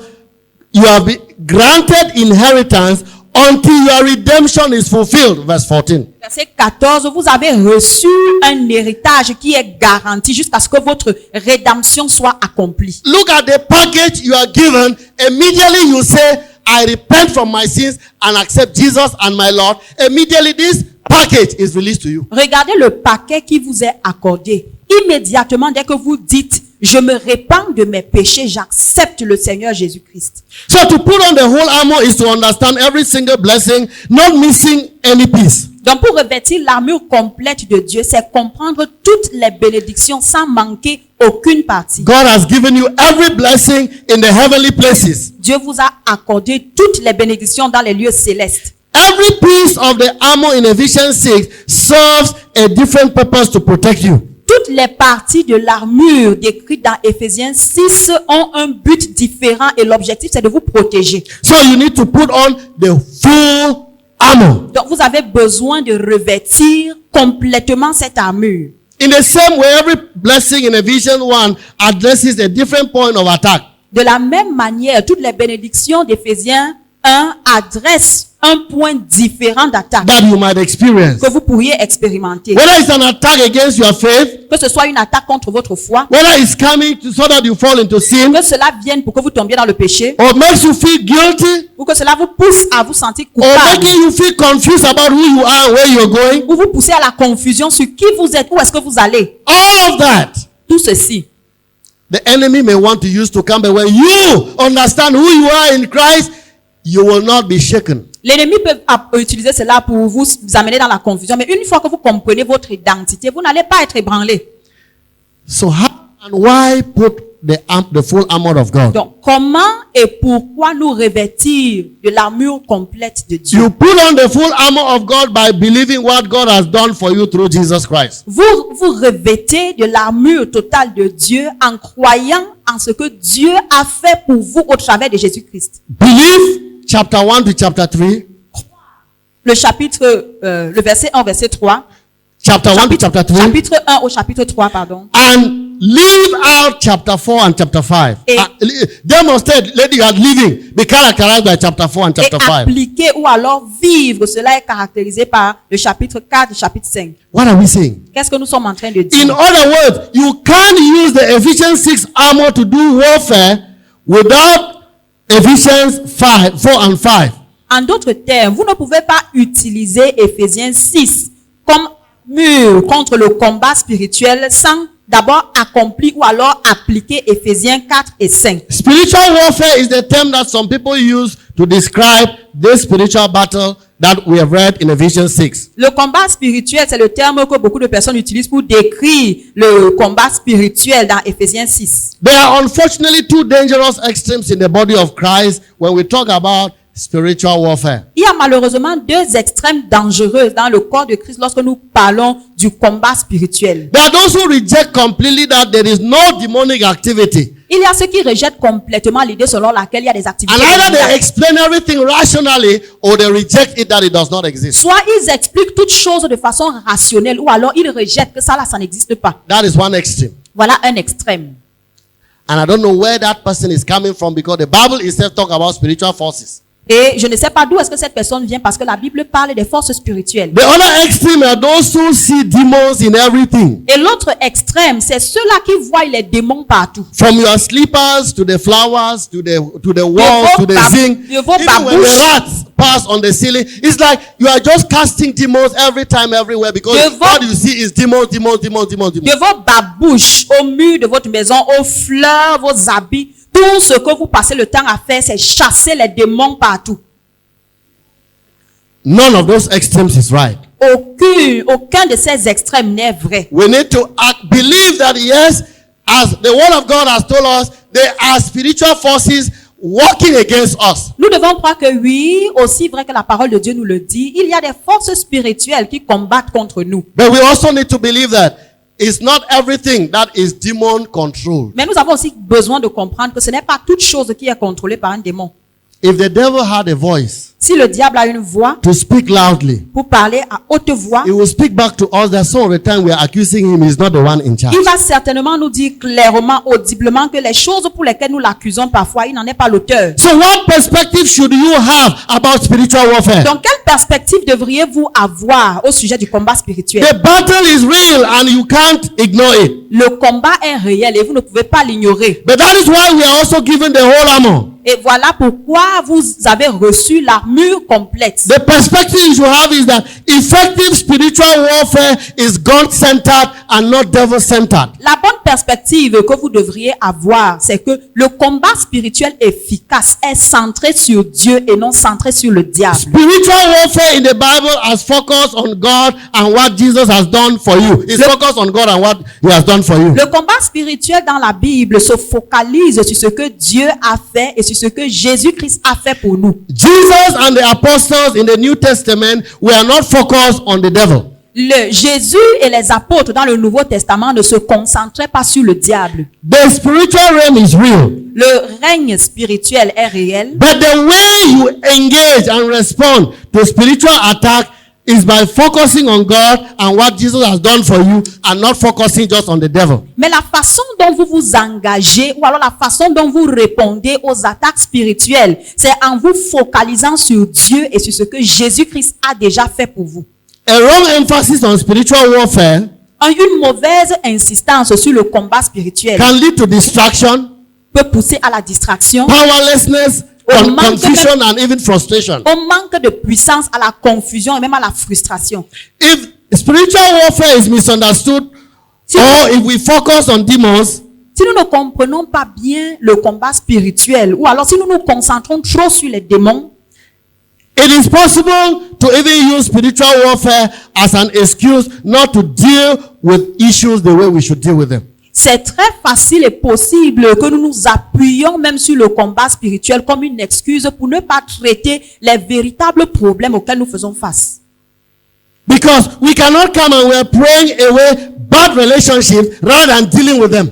Speaker 2: you have been granted inheritance until your redemption is fulfilled. Verse 14.
Speaker 1: Verset 14, vous avez reçu un héritage qui est garanti jusqu'à ce que votre rédemption soit accomplie.
Speaker 2: Look at the package you are given. Immediately you say, I repent from my sins and accept Jesus and my Lord. Immediately this package is released to you.
Speaker 1: Regardez le paquet qui vous est accordé. Immédiatement, dès que vous dites, je me répands de mes péchés, j'accepte le Seigneur Jésus-Christ.
Speaker 2: So to put on the whole armor is to understand every single blessing, not missing any piece.
Speaker 1: Donc, pour revêtir l'armure complète de Dieu, c'est comprendre toutes les bénédictions sans manquer aucune partie.
Speaker 2: God has given you every blessing in the heavenly places.
Speaker 1: Dieu vous a accordé toutes les bénédictions dans les lieux célestes.
Speaker 2: Every piece of the armor in Ephesians 6 serves a different purpose to protect you.
Speaker 1: Toutes les parties de l'armure décrites dans Éphésiens 6 ont un but différent et l'objectif c'est de vous protéger.
Speaker 2: So you need to put on the full armor.
Speaker 1: Donc vous avez besoin de revêtir complètement cette armure.
Speaker 2: In the same way, every blessing in Ephesians 1 addresses a different point of attack.
Speaker 1: De la même manière, toutes les bénédictions d'Éphésiens 1 adressent un point différent d'attaque
Speaker 2: That you might experience.
Speaker 1: que vous pourriez expérimenter.
Speaker 2: Whether it's an attack against your faith,
Speaker 1: Que ce soit une attaque contre votre foi,
Speaker 2: whether it's coming to, so that you fall into sin,
Speaker 1: que cela vienne pour que vous tombiez dans le péché,
Speaker 2: or makes you feel guilty,
Speaker 1: ou que cela vous pousse à vous sentir
Speaker 2: or
Speaker 1: coupable,
Speaker 2: making you feel confused about who you are and where you're going,
Speaker 1: ou vous poussez à la confusion sur qui vous êtes, où est-ce que vous allez.
Speaker 2: all of that,
Speaker 1: Tout ceci,
Speaker 2: the enemy may want to use to come, but when you understand who you are in Christ, you will not be shaken.
Speaker 1: l'ennemi peut utiliser cela pour vous amener dans la confusion, mais une fois que vous comprenez votre identité, vous n'allez pas être ébranlé.
Speaker 2: So how and why put the full armor of God?
Speaker 1: Donc, comment et pourquoi nous revêtir de l'armure complète de Dieu?
Speaker 2: You put on the full armor of God by believing what God has done for you through Jesus Christ.
Speaker 1: Vous revêtez de l'armure totale de Dieu en croyant en ce que Dieu a fait pour vous au travers de Jésus-Christ.
Speaker 2: Believe, chapter 1 to chapter 3.
Speaker 1: Le verset 1, verset 3.
Speaker 2: Chapter 1 to chapter 3.
Speaker 1: Chapitre 1 au chapitre 3, pardon.
Speaker 2: And leave out chapter 4 and chapter 5.
Speaker 1: Et-
Speaker 2: Demonstrate, let you are living. Be characterized by chapter 4 and
Speaker 1: Et
Speaker 2: chapter 5.
Speaker 1: appliquer ou alors vivre, cela est caractérisé par le chapitre 4 et chapitre 5.
Speaker 2: What are we saying?
Speaker 1: Qu'est-ce que nous sommes en train de
Speaker 2: In
Speaker 1: dire?
Speaker 2: other words, you can't use the Ephesians 6 armor to do warfare without Ephesians 4 and 5.
Speaker 1: En d'autres termes, vous ne pouvez pas utiliser Éphésiens 6 comme mur contre le combat spirituel sans d'abord accomplir ou alors appliquer Éphésiens 4 et 5.
Speaker 2: Spiritual warfare is the term that some people use to describe this spiritual battle that we have read in Ephesians 6.
Speaker 1: Le combat spirituel, c'est le terme que beaucoup de personnes utilisent pour décrire le combat spirituel dans Éphésiens 6.
Speaker 2: There are unfortunately two dangerous extremes in the body of Christ when we talk about spiritual warfare.
Speaker 1: Il y a malheureusement deux extrêmes dangereux dans le corps de Christ lorsque nous parlons du combat spirituel.
Speaker 2: There are those who reject completely that there is no demonic activity.
Speaker 1: Il y a ceux qui rejettent complètement l'idée selon laquelle il y a des activités
Speaker 2: And either they
Speaker 1: démoniaques.
Speaker 2: explain everything rationally or they reject it that it does not exist.
Speaker 1: Soit ils expliquent toutes choses de façon rationnelle ou alors ils rejettent que ça là, ça n'existe pas.
Speaker 2: That is one extreme.
Speaker 1: Voilà un extrême.
Speaker 2: And I don't know where that person is coming from because the Bible itself talks about spiritual forces.
Speaker 1: Et je ne sais pas d'où est-ce que cette personne vient parce que la Bible parle des forces spirituelles.
Speaker 2: The other extreme are those who see demons in everything.
Speaker 1: Et l'autre extrême, c'est ceux-là qui voient les démons partout.
Speaker 2: From your slippers to the flowers to the walls to the zinc.
Speaker 1: de vos
Speaker 2: Even when the
Speaker 1: babouches.
Speaker 2: rats pass on the ceiling, it's like you are just casting demons every time, everywhere because
Speaker 1: De vos-
Speaker 2: what you see is demons, demons, demons, demons, demons.
Speaker 1: De vos babouches au mur de votre maison, aux fleurs, vos habits, tout ce que vous passez le temps à faire, c'est chasser les démons partout.
Speaker 2: None of those extremes is right.
Speaker 1: Aucun de ces extrêmes n'est vrai.
Speaker 2: We need to believe that yes, as the word of God has told us, there are spiritual forces working against us.
Speaker 1: Nous devons croire que oui, aussi vrai que la parole de Dieu nous le dit, il y a des forces spirituelles qui combattent contre nous.
Speaker 2: But we also need to believe that it's not everything that is demon controlled.
Speaker 1: Mais nous avons aussi besoin de comprendre que ce n'est pas toute chose qui est contrôlée par un démon.
Speaker 2: If the devil had a voice
Speaker 1: Si le diable a une voix
Speaker 2: to speak loudly,
Speaker 1: pour parler à haute voix,
Speaker 2: he will speak back to us that some of the time we are accusing him, he's not the one in charge.
Speaker 1: il va certainement nous dire clairement, audiblement que les choses pour lesquelles nous l'accusons parfois, il n'en est pas l'auteur.
Speaker 2: So what perspective should you have about spiritual warfare?
Speaker 1: Donc, quelle perspective devriez-vous avoir au sujet du combat spirituel?
Speaker 2: The battle is real and you can't ignore it.
Speaker 1: Le combat est réel et vous ne pouvez pas l'ignorer.
Speaker 2: But that is why we are also given the whole armor.
Speaker 1: Et voilà pourquoi vous avez reçu l'armure complète.
Speaker 2: The perspective you should have is that effective spiritual warfare is God-centered and not devil-centered.
Speaker 1: La bonne perspective que vous devriez avoir, c'est que le combat spirituel efficace est centré sur Dieu et non centré sur le diable.
Speaker 2: Spiritual warfare in the Bible has focused on God and what Jesus has done for you. It's focused on God and what He has done for you.
Speaker 1: Le combat spirituel dans la Bible se focalise sur ce que Dieu a fait et sur ce que Jésus-Christ a fait pour nous.
Speaker 2: Jesus and the apostles in the New Testament were not focused on the devil.
Speaker 1: Jésus et les apôtres dans le Nouveau Testament ne se concentraient pas sur le diable.
Speaker 2: The spiritual realm is real.
Speaker 1: Le règne spirituel est réel.
Speaker 2: But the way you engage and respond to spiritual attack is by focusing on God and what Jesus has done for you and not focusing just on the devil.
Speaker 1: Mais la façon dont vous vous engagez ou alors la façon dont vous répondez aux attaques spirituelles, c'est en vous focalisant sur Dieu et sur ce que Jésus-Christ a déjà fait pour vous.
Speaker 2: A wrong emphasis on spiritual warfare
Speaker 1: Une mauvaise insistance sur le combat spirituel
Speaker 2: can lead to distraction,
Speaker 1: peut pousser à la distraction,
Speaker 2: powerlessness, confusion, and even frustration.
Speaker 1: au manque de puissance, à la confusion et même à la frustration.
Speaker 2: If spiritual warfare is misunderstood, or if we focus on demons,
Speaker 1: Si nous ne comprenons pas bien le combat spirituel, ou alors si nous nous concentrons trop sur les démons,
Speaker 2: it is possible to even use spiritual warfare as an excuse not to deal with issues the way we should deal with them.
Speaker 1: c'est très facile et possible que nous nous appuyions même sur le combat spirituel comme une excuse pour ne pas traiter les véritables problèmes auxquels nous faisons face.
Speaker 2: Because we cannot come and we are praying away bad relationships rather than dealing with them.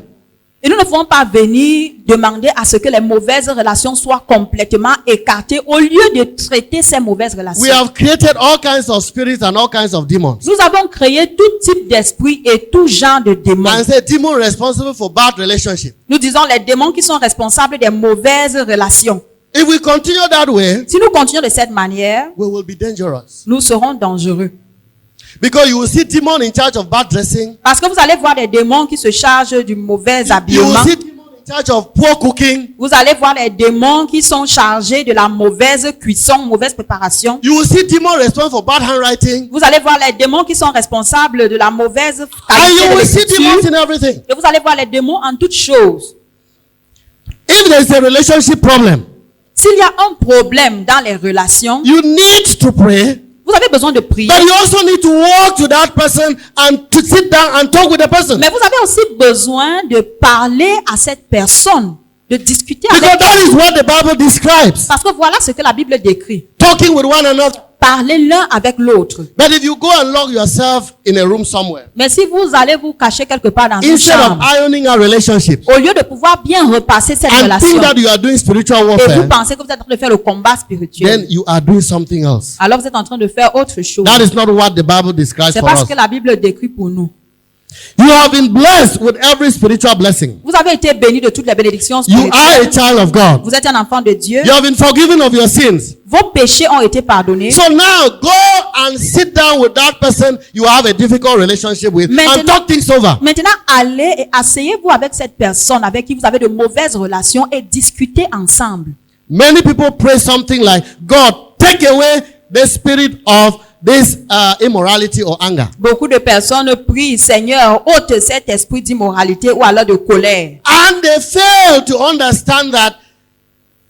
Speaker 1: Et nous ne pouvons pas venir demander à ce que les mauvaises relations soient complètement écartées au lieu de traiter ces mauvaises relations.
Speaker 2: We have created all kinds of spirits and all kinds of demons.
Speaker 1: Nous avons créé tout type d'esprit et tout genre de démons.
Speaker 2: And say demon responsible for bad relationships.
Speaker 1: Nous disons les démons qui sont responsables des mauvaises relations.
Speaker 2: If we continue that way,
Speaker 1: Si nous continuons de cette manière,
Speaker 2: we will be dangerous.
Speaker 1: nous serons dangereux.
Speaker 2: Because you will see demon in charge of bad dressing.
Speaker 1: Parce que vous allez voir des démons qui se chargent du mauvais
Speaker 2: You will
Speaker 1: habillement.
Speaker 2: see demon in charge of poor cooking.
Speaker 1: Vous allez voir les démons qui sont chargés de la mauvaise cuisson, mauvaise préparation.
Speaker 2: You will see demon responsible for bad handwriting.
Speaker 1: Vous allez voir les démons qui sont responsables de la mauvaise
Speaker 2: And
Speaker 1: qualité
Speaker 2: you
Speaker 1: de
Speaker 2: will see demons
Speaker 1: l'écriture.
Speaker 2: in everything.
Speaker 1: Et vous allez voir les démons en toutes choses.
Speaker 2: If there is a relationship problem,
Speaker 1: S'il y a un problème dans les relations,
Speaker 2: you need to pray.
Speaker 1: vous avez besoin de prier.
Speaker 2: But you also need to walk to that person and to sit down and talk with the person.
Speaker 1: Mais vous avez aussi besoin de parler à cette personne, de discuter
Speaker 2: Because
Speaker 1: avec
Speaker 2: that is what the Bible describes.
Speaker 1: parce que voilà ce que la Bible décrit.
Speaker 2: Talking with one another.
Speaker 1: Parlez l'un avec l'autre.
Speaker 2: But if you go and lock yourself in a room somewhere,
Speaker 1: Mais si vous allez vous cacher quelque part dans une
Speaker 2: instead of
Speaker 1: chambre,
Speaker 2: ironing out relationships,
Speaker 1: au lieu de pouvoir bien repasser cette
Speaker 2: and
Speaker 1: relation,
Speaker 2: think that you are doing spiritual
Speaker 1: et vous
Speaker 2: warfare,
Speaker 1: pensez que vous êtes en train de faire le combat spirituel,
Speaker 2: then you are doing something else.
Speaker 1: alors vous êtes en train de faire autre chose.
Speaker 2: That is not what the Bible describes
Speaker 1: C'est
Speaker 2: for
Speaker 1: pas ce
Speaker 2: us.
Speaker 1: que la Bible décrit pour nous.
Speaker 2: You have been blessed with every spiritual blessing.
Speaker 1: Vous avez été bénis de toutes les bénédictions
Speaker 2: You are a
Speaker 1: spirituelles.
Speaker 2: child of God.
Speaker 1: Vous êtes un enfant de Dieu.
Speaker 2: You have been forgiven of your sins.
Speaker 1: Vos péchés ont été pardonnés.
Speaker 2: So now go and sit down with that person you have a difficult relationship with and
Speaker 1: Maintenant-
Speaker 2: talk things over.
Speaker 1: Maintenant, allez et asseyez-vous avec cette personne avec qui vous avez de mauvaises relations et discutez ensemble.
Speaker 2: Many people pray something like, God, take away the spirit of this immorality or anger.
Speaker 1: Beaucoup de personnes prient, Seigneur, ôte cet esprit d'immoralité ou alors de colère.
Speaker 2: And they fail to understand that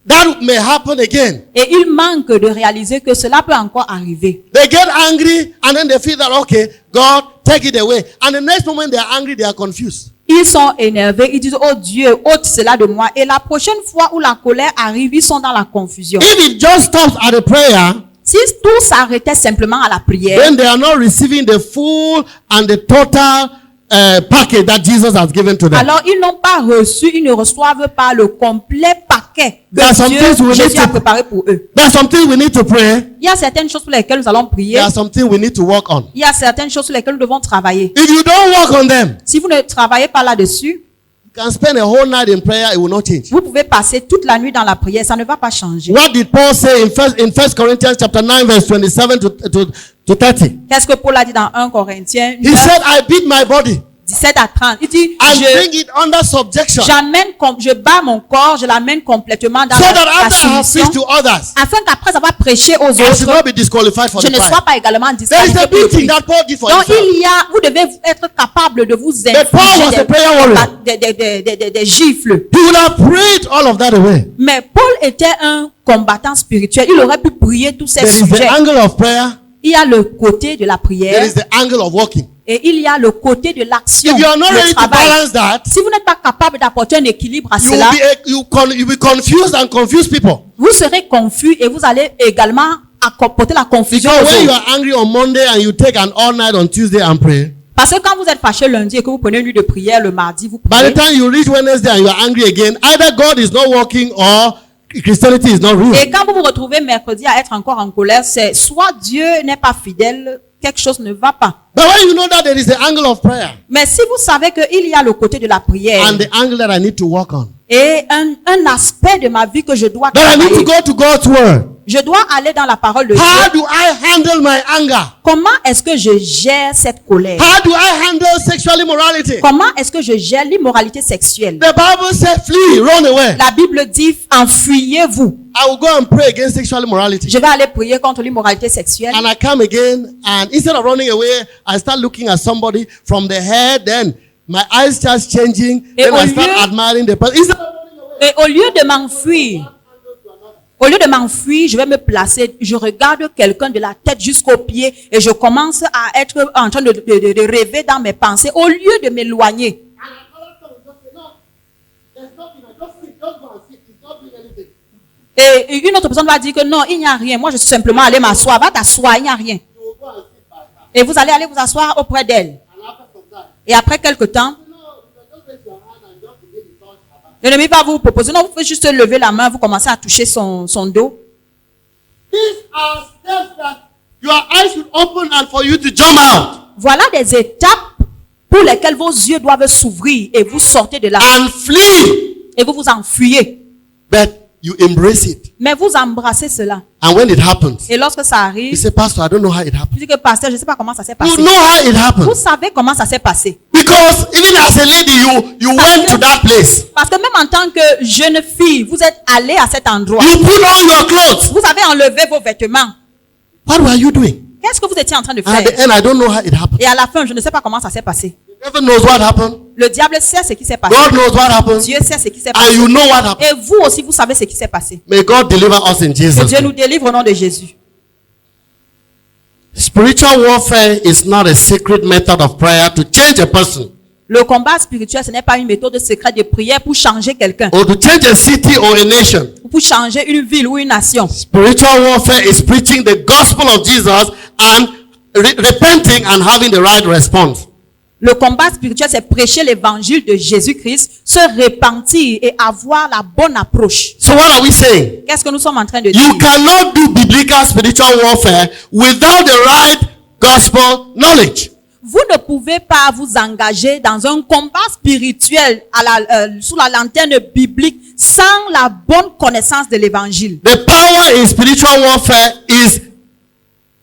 Speaker 2: that may happen again.
Speaker 1: Et ils manquent de réaliser que cela peut encore arriver.
Speaker 2: They get angry and then they feel that, okay, God, take it away. And the next moment they are angry, they are confused.
Speaker 1: Ils sont énervés, ils disent, oh Dieu, ôte cela de moi. Et la prochaine fois où la colère arrive, ils sont dans la confusion.
Speaker 2: If it just stops at a prayer,
Speaker 1: Si tout s'arrêtait simplement à la prière,
Speaker 2: then they are not receiving the full and the total package that Jesus has given to them.
Speaker 1: alors ils n'ont pas reçu, ils ne reçoivent pas le complet paquet
Speaker 2: There are some things we
Speaker 1: que
Speaker 2: need
Speaker 1: Jésus a
Speaker 2: to-
Speaker 1: préparé pour eux.
Speaker 2: There are some things we need to pray.
Speaker 1: Il y a certaines choses pour lesquelles nous allons prier.
Speaker 2: There are some things we need to work on.
Speaker 1: Il y a certaines choses sur lesquelles nous devons travailler.
Speaker 2: If you don't work on them,
Speaker 1: Si vous ne travaillez pas là-dessus,
Speaker 2: you can spend a whole night in prayer, it will not change.
Speaker 1: vous pouvez passer toute la nuit dans la prière, ça ne va pas changer.
Speaker 2: What did Paul say in first Corinthians chapter 9 verse 27 to 30?
Speaker 1: Qu'est-ce que Paul a dit dans 1 Corinthiens
Speaker 2: He said, I beat my body
Speaker 1: 17 à 30? Il dit,
Speaker 2: and bring it under subjection, so
Speaker 1: je bats mon corps, je l'amène complètement dans
Speaker 2: that
Speaker 1: la
Speaker 2: after I have
Speaker 1: soumission,
Speaker 2: preached to others,
Speaker 1: afin qu'après avoir prêché aux
Speaker 2: I should
Speaker 1: autres,
Speaker 2: not be disqualified for
Speaker 1: je
Speaker 2: the
Speaker 1: ne sois
Speaker 2: prize.
Speaker 1: pas également
Speaker 2: There is
Speaker 1: disqualifié
Speaker 2: a
Speaker 1: pour le
Speaker 2: beating
Speaker 1: prix.
Speaker 2: that Paul did for
Speaker 1: Donc
Speaker 2: himself.
Speaker 1: vous devez être capable de vous
Speaker 2: But Paul was a
Speaker 1: infliger
Speaker 2: prayer warrior.
Speaker 1: des gifles.
Speaker 2: He would have prayed all of that away.
Speaker 1: Mais Paul était un combattant spirituel. Il aurait pu prier tous ces
Speaker 2: There is the
Speaker 1: sujets.
Speaker 2: angle of prayer.
Speaker 1: Il y a le côté de la
Speaker 2: There
Speaker 1: prière
Speaker 2: is the angle of walking.
Speaker 1: et il y a le côté de l'action,
Speaker 2: If you are not
Speaker 1: le
Speaker 2: ready to
Speaker 1: travail.
Speaker 2: balance that,
Speaker 1: Si vous n'êtes pas capable d'apporter un équilibre à
Speaker 2: you
Speaker 1: cela,
Speaker 2: will be confused and confuse people.
Speaker 1: vous serez confus et vous allez également apporter la confusion
Speaker 2: Because
Speaker 1: aux
Speaker 2: when you
Speaker 1: autres.
Speaker 2: are angry on Monday and you take an all night on Tuesday and pray,
Speaker 1: Parce que quand vous êtes fâché lundi et que vous prenez une nuit de prière le mardi, vous
Speaker 2: by
Speaker 1: priez.
Speaker 2: the time you reach Wednesday and you are angry again, either God is not working or Christianity is not real.
Speaker 1: Et quand vous vous retrouvez mercredi à être encore en colère, c'est soit Dieu n'est pas fidèle, quelque chose ne va pas.
Speaker 2: But when you know that there is the angle of prayer
Speaker 1: Mais si vous savez qu'il y a le côté de la prière
Speaker 2: and the angle that I need to work on,
Speaker 1: et un aspect de ma vie que je dois
Speaker 2: that I need to
Speaker 1: travailler,
Speaker 2: go to God's word.
Speaker 1: je dois aller dans la parole de
Speaker 2: How
Speaker 1: Dieu.
Speaker 2: do I handle my anger?
Speaker 1: Comment est-ce que je gère cette colère?
Speaker 2: How do I handle sexual immorality?
Speaker 1: Comment est-ce que je gère l'immoralité sexuelle?
Speaker 2: The Bible says, flee, run away.
Speaker 1: La Bible dit, enfuyez-vous.
Speaker 2: I will go and pray against sexual immorality.
Speaker 1: Je vais aller prier contre l'immoralité sexuelle.
Speaker 2: And I come again, and instead of running away, I start looking at somebody from the head, then my eyes start changing,
Speaker 1: Et
Speaker 2: then
Speaker 1: au
Speaker 2: I start
Speaker 1: lieu-
Speaker 2: admiring the person. Instead of running away,
Speaker 1: Et au lieu de m'enfuir, je vais me placer, je regarde quelqu'un de la tête jusqu'aux pieds et je commence à être en train de rêver dans mes pensées au lieu de m'éloigner. Et une autre personne va dire que non, il n'y a rien. Moi, je suis simplement allé m'asseoir. Va t'asseoir, il n'y a rien. Et vous allez aller vous asseoir auprès d'elle. Et après quelque temps, l'ennemi va vous proposer, non, vous pouvez juste lever la main, vous commencez à toucher son dos.
Speaker 2: These are steps that your eyes should open and for you to jump out
Speaker 1: Voilà des étapes pour lesquelles vos yeux doivent s'ouvrir et vous sortez de là.
Speaker 2: and flee.
Speaker 1: Et vous vous enfuyez.
Speaker 2: But you embrace it.
Speaker 1: Mais vous embrassez cela.
Speaker 2: And when it happens,
Speaker 1: Et lorsque ça
Speaker 2: you
Speaker 1: arrive,
Speaker 2: say, Pastor, I don't know how it
Speaker 1: vous
Speaker 2: happened.
Speaker 1: dites que pasteur, je ne sais pas comment ça s'est passé.
Speaker 2: You know how it
Speaker 1: Vous
Speaker 2: happened.
Speaker 1: savez comment ça s'est passé.
Speaker 2: Because even as a lady, you went to that place.
Speaker 1: Parce que même en tant que jeune fille, vous êtes allé à cet endroit.
Speaker 2: You put on your clothes.
Speaker 1: Vous avez enlevé vos vêtements.
Speaker 2: What were you doing?
Speaker 1: Qu'est-ce que vous étiez en train de
Speaker 2: And at
Speaker 1: faire?
Speaker 2: the end, I don't know how it happened.
Speaker 1: Et à la fin, je ne sais pas comment ça s'est passé.
Speaker 2: The devil knows what happened.
Speaker 1: Le diable sait ce qui s'est passé.
Speaker 2: God knows what happened.
Speaker 1: Dieu sait ce qui s'est
Speaker 2: And
Speaker 1: passé.
Speaker 2: you know what happened.
Speaker 1: Et vous aussi, vous savez ce qui s'est passé.
Speaker 2: May God deliver us in
Speaker 1: Que
Speaker 2: Jesus'
Speaker 1: Dieu nous
Speaker 2: name.
Speaker 1: délivre au nom de Jésus.
Speaker 2: Spiritual warfare is not a secret method of prayer to change a person.
Speaker 1: Le combat spirituel, ce n'est pas une méthode secrète de prière pour changer quelqu'un,
Speaker 2: or to change a city or a nation.
Speaker 1: ou pour changer une ville ou une nation.
Speaker 2: Spiritual warfare is preaching the gospel of Jesus and repenting and having the right response.
Speaker 1: Le combat spirituel, c'est prêcher l'évangile de Jésus-Christ, se repentir et avoir la bonne approche.
Speaker 2: So what are we saying?
Speaker 1: Qu'est-ce que nous sommes en train de dire?
Speaker 2: You cannot do biblical spiritual warfare without the right gospel knowledge.
Speaker 1: Vous ne pouvez pas vous engager dans un combat spirituel sous la lanterne biblique sans la bonne connaissance de l'évangile.
Speaker 2: The power in spiritual warfare is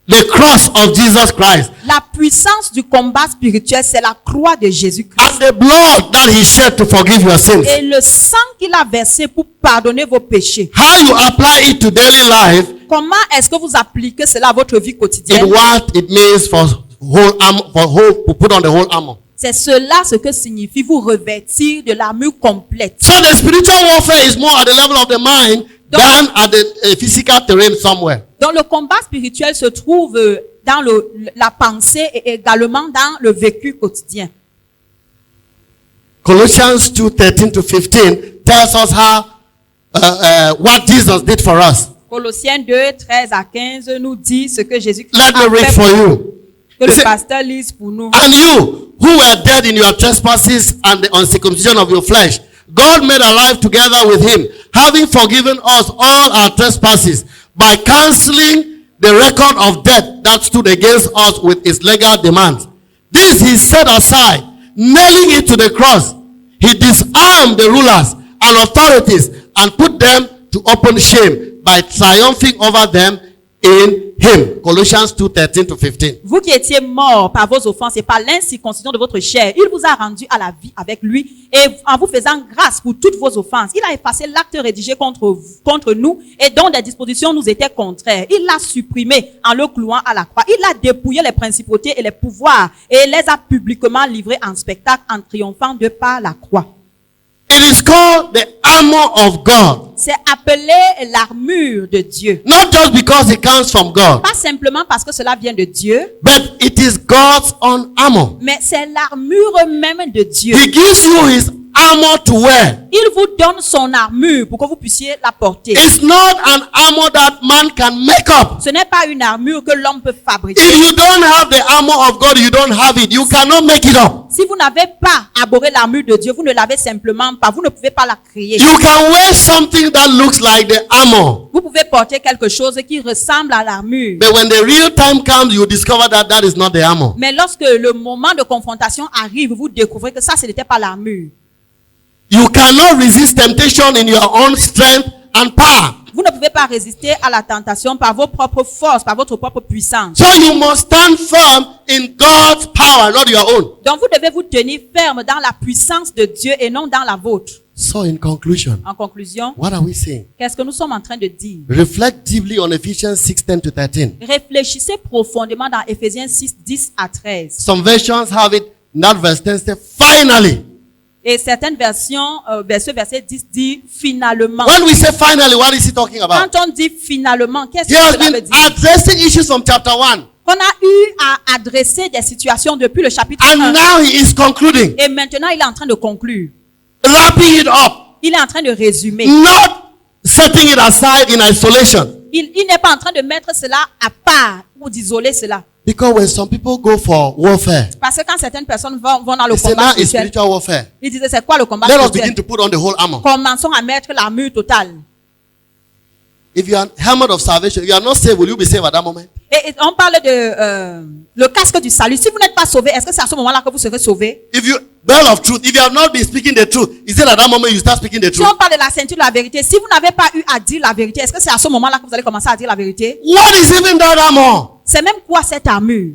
Speaker 2: the cross of Jesus Christ
Speaker 1: La puissance du combat spirituel, c'est la croix de Jésus-Christ.
Speaker 2: and the blood that he shed to forgive your sins.
Speaker 1: Et le sang qu'il a versé pour pardonner vos péchés.
Speaker 2: How you apply it to daily life
Speaker 1: Comment est-ce que vous appliquez cela à votre vie
Speaker 2: is
Speaker 1: quotidienne?
Speaker 2: what it means to put on the whole armor.
Speaker 1: C'est cela ce que signifie vous revêtir de l'armure complète.
Speaker 2: So the spiritual warfare is more at the level of the mind than at the physical terrain somewhere.
Speaker 1: Donc le combat spirituel se trouve dans la pensée et également dans le vécu quotidien.
Speaker 2: Colossians 2:13 to 15 tells us how what Jesus did for us.
Speaker 1: Colossiens 2, 13 à 15 nous dit ce que Jésus-Christ
Speaker 2: Let me
Speaker 1: a
Speaker 2: read
Speaker 1: fait
Speaker 2: for
Speaker 1: pour nous.
Speaker 2: you.
Speaker 1: Que le
Speaker 2: C'est-
Speaker 1: pasteur lise pour nous.
Speaker 2: And you, who were dead in your trespasses and the uncircumcision of your flesh, God made alive together with him, having forgiven us all our trespasses, by canceling the record of debt that stood against us with its legal demands. This he set aside, nailing it to the cross. He disarmed the rulers and authorities and put them to open shame by triumphing over them in him. Colossians 2:13 to 15.
Speaker 1: Vous qui étiez morts par vos offenses et par l'incirconcision de votre chair, il vous a rendu à la vie avec lui et en vous faisant grâce pour toutes vos offenses. Il a effacé l'acte rédigé contre nous et dont des dispositions nous étaient contraires. Il l'a supprimé en le clouant à la croix. Il a dépouillé les principautés et les pouvoirs et les a publiquement livrés en spectacle en triomphant de par la croix.
Speaker 2: It is called the armor of God.
Speaker 1: C'est appelé l'armure de Dieu.
Speaker 2: Not just because it comes from God,
Speaker 1: Pas simplement parce que cela vient de Dieu,
Speaker 2: but it is God's own armor.
Speaker 1: mais c'est l'armure même de Dieu.
Speaker 2: He gives you his armor to wear.
Speaker 1: Il vous donne son armure pour que vous puissiez la porter.
Speaker 2: It's not an armor that man can make up.
Speaker 1: Ce n'est pas une armure que l'homme peut fabriquer.
Speaker 2: If you don't have the armor of God, you don't have it. You cannot make it up.
Speaker 1: Si vous n'avez pas abhorré l'armure de Dieu, vous ne l'avez simplement pas. Vous ne pouvez pas la créer.
Speaker 2: You can wear something that looks like the armor.
Speaker 1: Vous pouvez porter quelque chose qui ressemble à l'armure.
Speaker 2: But when the real time comes, you discover that that is not the armor.
Speaker 1: Mais lorsque le moment de confrontation arrive, vous découvrez que ça, ce n'était pas l'armure.
Speaker 2: You cannot resist temptation in your own strength and power.
Speaker 1: Vous ne pouvez pas résister à la tentation par vos propres forces, par votre propre puissance.
Speaker 2: So you must stand firm in God's power, not your own.
Speaker 1: Donc vous devez vous tenir ferme dans la puissance de Dieu et non dans la vôtre.
Speaker 2: So in conclusion,
Speaker 1: En conclusion,
Speaker 2: what are we saying?
Speaker 1: qu'est-ce que nous sommes en train de dire?
Speaker 2: Reflect deeply on Ephesians 6:10 to 13.
Speaker 1: Réfléchissez profondément dans Éphésiens 6, 10 à 13.
Speaker 2: Some versions have it in that verse 10 say, finally.
Speaker 1: Et certaines versions, ce verset 10 dit finalement.
Speaker 2: When we say finally, what is he talking about?
Speaker 1: Quand on dit finalement, qu'est-ce
Speaker 2: He has
Speaker 1: que cela veut
Speaker 2: been
Speaker 1: dire?
Speaker 2: addressing issues from chapter 1.
Speaker 1: On a eu à adresser des situations depuis le chapitre
Speaker 2: And
Speaker 1: 1.
Speaker 2: now he is concluding,
Speaker 1: Et maintenant, il est en train de conclure.
Speaker 2: wrapping it up,
Speaker 1: Il est en train de résumer.
Speaker 2: not setting it aside in isolation.
Speaker 1: Il n'est pas en train de mettre cela à part ou d'isoler cela.
Speaker 2: Because when some people go for warfare,
Speaker 1: Parce que quand certaines personnes vont dans le
Speaker 2: they say
Speaker 1: combat
Speaker 2: now it's
Speaker 1: spirituel,
Speaker 2: spiritual warfare.
Speaker 1: ils disaient c'est quoi le combat
Speaker 2: Let us
Speaker 1: spirituel?
Speaker 2: begin to put on the whole armor.
Speaker 1: Commençons à mettre l'armure totale.
Speaker 2: If you are helmet of salvation, you are not saved, will you be saved at that moment?
Speaker 1: Et on parle de le casque du salut. Si vous n'êtes pas sauvé, est-ce que c'est à ce moment-là que vous serez sauvé?
Speaker 2: If you, belt of truth, if you have not been speaking the truth, is it at that moment you start speaking the
Speaker 1: Si
Speaker 2: truth?
Speaker 1: on parle de la ceinture de la vérité, si vous n'avez pas eu à dire la vérité, est-ce que c'est à ce moment-là que vous allez commencer à dire la vérité?
Speaker 2: What is even that armor?
Speaker 1: C'est même quoi cette armure?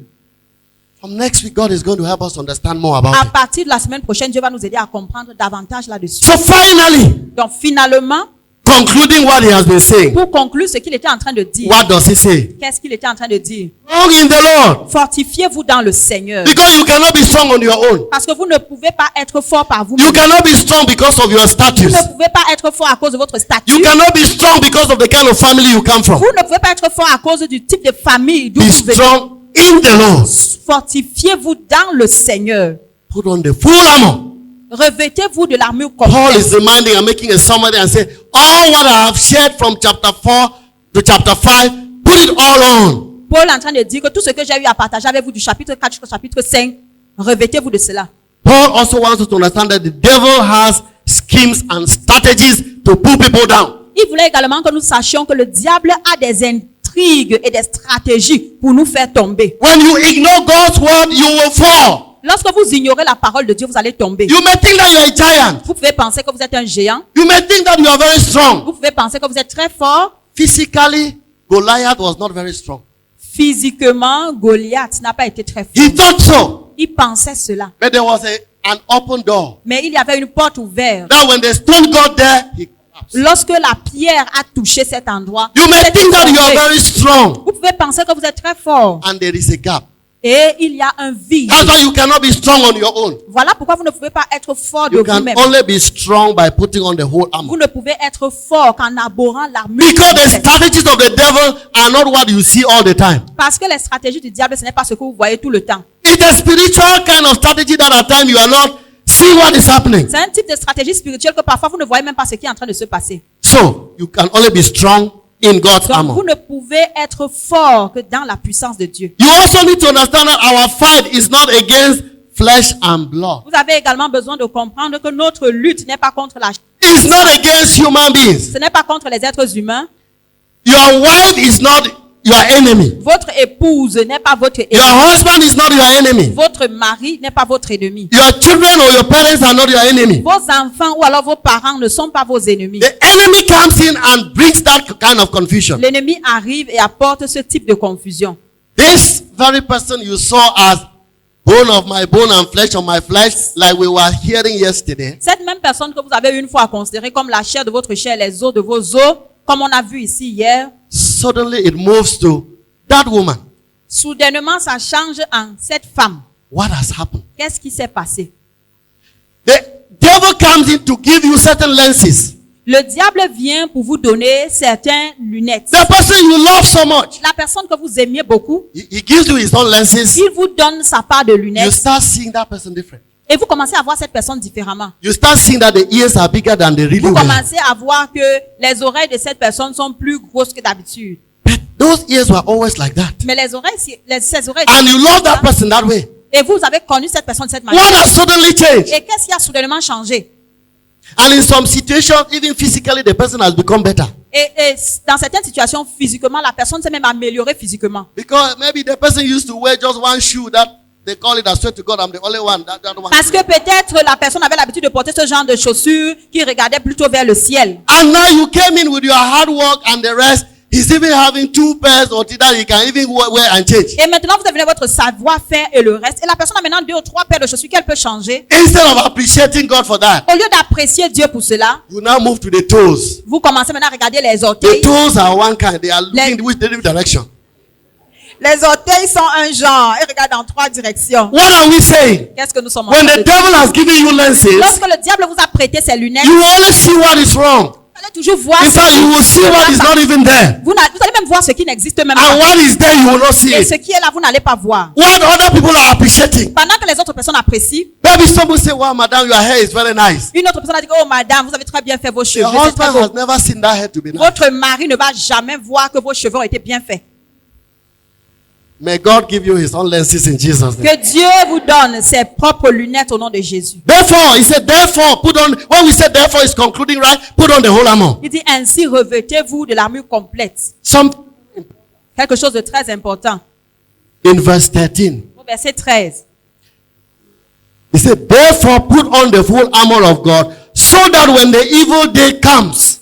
Speaker 2: From next week, God is going to help us understand more about
Speaker 1: À
Speaker 2: it.
Speaker 1: partir de la semaine prochaine, Dieu va nous aider à comprendre davantage là-dessus.
Speaker 2: So finally,
Speaker 1: Donc finalement,
Speaker 2: concluding what he has been saying,
Speaker 1: pour conclure ce qu'il était en train de dire,
Speaker 2: what does he say?
Speaker 1: qu'est-ce qu'il était en train de dire?
Speaker 2: Strong in the Lord.
Speaker 1: Fortifiez-vous dans le Seigneur.
Speaker 2: Because you cannot be strong on your own.
Speaker 1: Parce que vous ne pouvez pas être fort par vous-même.
Speaker 2: You cannot be strong because of your
Speaker 1: Vous
Speaker 2: status.
Speaker 1: ne pouvez pas être fort à cause de votre statut.
Speaker 2: You cannot be strong because of the kind of family you come from.
Speaker 1: Vous ne pouvez pas être fort à cause du type de famille d'où
Speaker 2: Be
Speaker 1: vous venez.
Speaker 2: strong in the Lord.
Speaker 1: Fortifiez-vous dans le Seigneur.
Speaker 2: Put on the full armor.
Speaker 1: Revêtez-vous de l'armure
Speaker 2: Paul
Speaker 1: complète.
Speaker 2: is reminding and making a summary and say, all what I have shared from chapter 4 to chapter 5, put it all on.
Speaker 1: Paul est en train de dire que tout ce que j'ai eu à partager avec vous du chapitre 4 jusqu'au chapitre 5, revêtez-vous de cela.
Speaker 2: Paul also wants us to understand that the devil has schemes and strategies to pull people down.
Speaker 1: Il voulait également que nous sachions que le diable a des intrigues et des stratégies pour nous faire tomber.
Speaker 2: When you ignore God's word, you will fall.
Speaker 1: Lorsque vous ignorez la parole de Dieu, vous allez tomber.
Speaker 2: You may think that you are a giant.
Speaker 1: Vous pouvez penser que vous êtes un géant.
Speaker 2: You may think that you are very strong.
Speaker 1: Vous pouvez penser que vous êtes très fort.
Speaker 2: Physically, Goliath was not very strong.
Speaker 1: Physiquement, Goliath n'a pas été très fort.
Speaker 2: He thought so.
Speaker 1: Il pensait cela.
Speaker 2: But there was an open door.
Speaker 1: Mais il y avait une porte ouverte.
Speaker 2: That when the stone got there, he collapsed.
Speaker 1: Lorsque la pierre a touché cet endroit,
Speaker 2: You may
Speaker 1: vous êtes
Speaker 2: think that you are
Speaker 1: tombé.
Speaker 2: very strong.
Speaker 1: Vous pouvez penser que vous êtes très fort.
Speaker 2: And there is a gap.
Speaker 1: Et il y a un vide.
Speaker 2: That's why you cannot be strong on your own.
Speaker 1: Voilà pourquoi vous ne pouvez pas être fort de
Speaker 2: You can
Speaker 1: vous-même.
Speaker 2: only be strong by putting on the whole armor.
Speaker 1: Vous ne pouvez être fort qu'en abhorrant l'armure.
Speaker 2: Because the
Speaker 1: complète.
Speaker 2: strategies of the devil are not what you see all the time.
Speaker 1: Parce que les stratégies du diable, ce n'est pas ce que vous voyez tout le temps.
Speaker 2: It's a spiritual kind of strategy that at times you are not seeing what is happening.
Speaker 1: C'est un type de stratégie spirituelle que parfois vous ne voyez même pas ce qui est en train de se passer.
Speaker 2: So you can only be strong in God's
Speaker 1: Donc
Speaker 2: armor.
Speaker 1: vous ne pouvez être fort que dans la puissance de Dieu.
Speaker 2: You also need to understand that our fight is not against flesh and blood.
Speaker 1: Vous avez également besoin de comprendre que notre lutte n'est pas contre la chair.
Speaker 2: It's not against human beings.
Speaker 1: Ce n'est pas contre les êtres humains.
Speaker 2: Your wife is not your enemy.
Speaker 1: Votre épouse n'est pas votre
Speaker 2: Your
Speaker 1: ennemi.
Speaker 2: husband is not your enemy.
Speaker 1: Votre mari n'est pas votre ennemi.
Speaker 2: Your children or your parents are not your enemy.
Speaker 1: Vos enfants ou alors vos parents ne sont pas vos ennemis.
Speaker 2: The enemy comes in and brings that kind of confusion.
Speaker 1: L'ennemi arrive et apporte ce type de confusion.
Speaker 2: This very person you saw as bone of my bone and flesh of my flesh, like we were hearing yesterday,
Speaker 1: Cette même personne que vous avez une fois considérée comme la chair de votre chair, les os de vos os, comme on a vu ici hier,
Speaker 2: suddenly it moves to that woman.
Speaker 1: soudainement ça change en cette femme.
Speaker 2: What has happened?
Speaker 1: Qu'est-ce qui s'est passé?
Speaker 2: The devil comes in to give you certain lenses.
Speaker 1: Le diable vient pour vous donner certaines lunettes.
Speaker 2: The person you love so much,
Speaker 1: La personne que vous aimiez beaucoup,
Speaker 2: he gives you his own lenses.
Speaker 1: il vous donne sa part de
Speaker 2: You
Speaker 1: lunettes
Speaker 2: start seeing that person different.
Speaker 1: et vous commencez à voir cette personne différemment.
Speaker 2: You start seeing that the ears are bigger than they really
Speaker 1: Vous
Speaker 2: were.
Speaker 1: commencez à voir que les oreilles de cette personne sont plus grosses que d'habitude.
Speaker 2: But those ears were always like that.
Speaker 1: Mais les oreilles, ces oreilles.
Speaker 2: And you love that person that way.
Speaker 1: Et vous avez connu cette personne de cette
Speaker 2: What
Speaker 1: manière.
Speaker 2: has suddenly changed?
Speaker 1: Et qu'est-ce qui a soudainement changé?
Speaker 2: And in some situations, even physically, the person has become better.
Speaker 1: Et dans certaines situations, physiquement, la personne s'est même améliorée physiquement.
Speaker 2: Because maybe the person used to wear just one shoe that they call it, I swear to God, I'm the only one. That one.
Speaker 1: Parce que peut-être la personne avait l'habitude de porter ce genre de chaussures qui regardaient plutôt vers le ciel.
Speaker 2: And now you came in with your hard work and the rest. He's even having 2 pairs or that he can even wear and change.
Speaker 1: Et maintenant, vous avez votre savoir-faire et le reste. Et la personne a maintenant 2 ou 3 paires de chaussures qu'elle peut changer.
Speaker 2: Instead of appreciating God for that,
Speaker 1: Au lieu d'apprécier Dieu pour cela,
Speaker 2: you now move to the toes.
Speaker 1: vous commencez maintenant à regarder les
Speaker 2: The
Speaker 1: orteils.
Speaker 2: toes are one kind. They are looking which direction.
Speaker 1: Les orteils sont un genre et regardent dans 3 directions.
Speaker 2: What are we saying?
Speaker 1: Qu'est-ce que nous sommes en
Speaker 2: When
Speaker 1: train
Speaker 2: the
Speaker 1: de dire?
Speaker 2: devil has given you lenses,
Speaker 1: Lorsque le diable vous a prêté ses lunettes,
Speaker 2: you will only see what is wrong.
Speaker 1: vous allez toujours voir
Speaker 2: In fact, you will see what is not even there.
Speaker 1: vous allez même voir ce qui n'existe même
Speaker 2: And
Speaker 1: pas.
Speaker 2: what is there, you will not see
Speaker 1: Et
Speaker 2: it.
Speaker 1: ce qui est là, vous n'allez pas voir.
Speaker 2: What other people are appreciating.
Speaker 1: Pendant que les autres personnes apprécient,
Speaker 2: Maybe someone say, wow, madam, your hair is very nice.
Speaker 1: une autre personne a dit, oh madame, vous avez très bien fait vos cheveux.
Speaker 2: Your
Speaker 1: c'est très
Speaker 2: husband has
Speaker 1: beau.
Speaker 2: never seen that hair to be nice.
Speaker 1: Votre mari ne va jamais voir que vos cheveux ont été bien faits.
Speaker 2: May God give you his own lenses in Jesus' name.
Speaker 1: Que Dieu vous donne ses propres lunettes au nom de Jésus.
Speaker 2: Therefore, he said, therefore, put on, when we said therefore is concluding, right? Put on the whole armor.
Speaker 1: Il dit ainsi revêtez-vous de l'armure complète.
Speaker 2: Some,
Speaker 1: Quelque chose de très important.
Speaker 2: in verse 13,
Speaker 1: Au verset 13.
Speaker 2: he said, therefore, put on the full armor of God, so that when the evil day comes,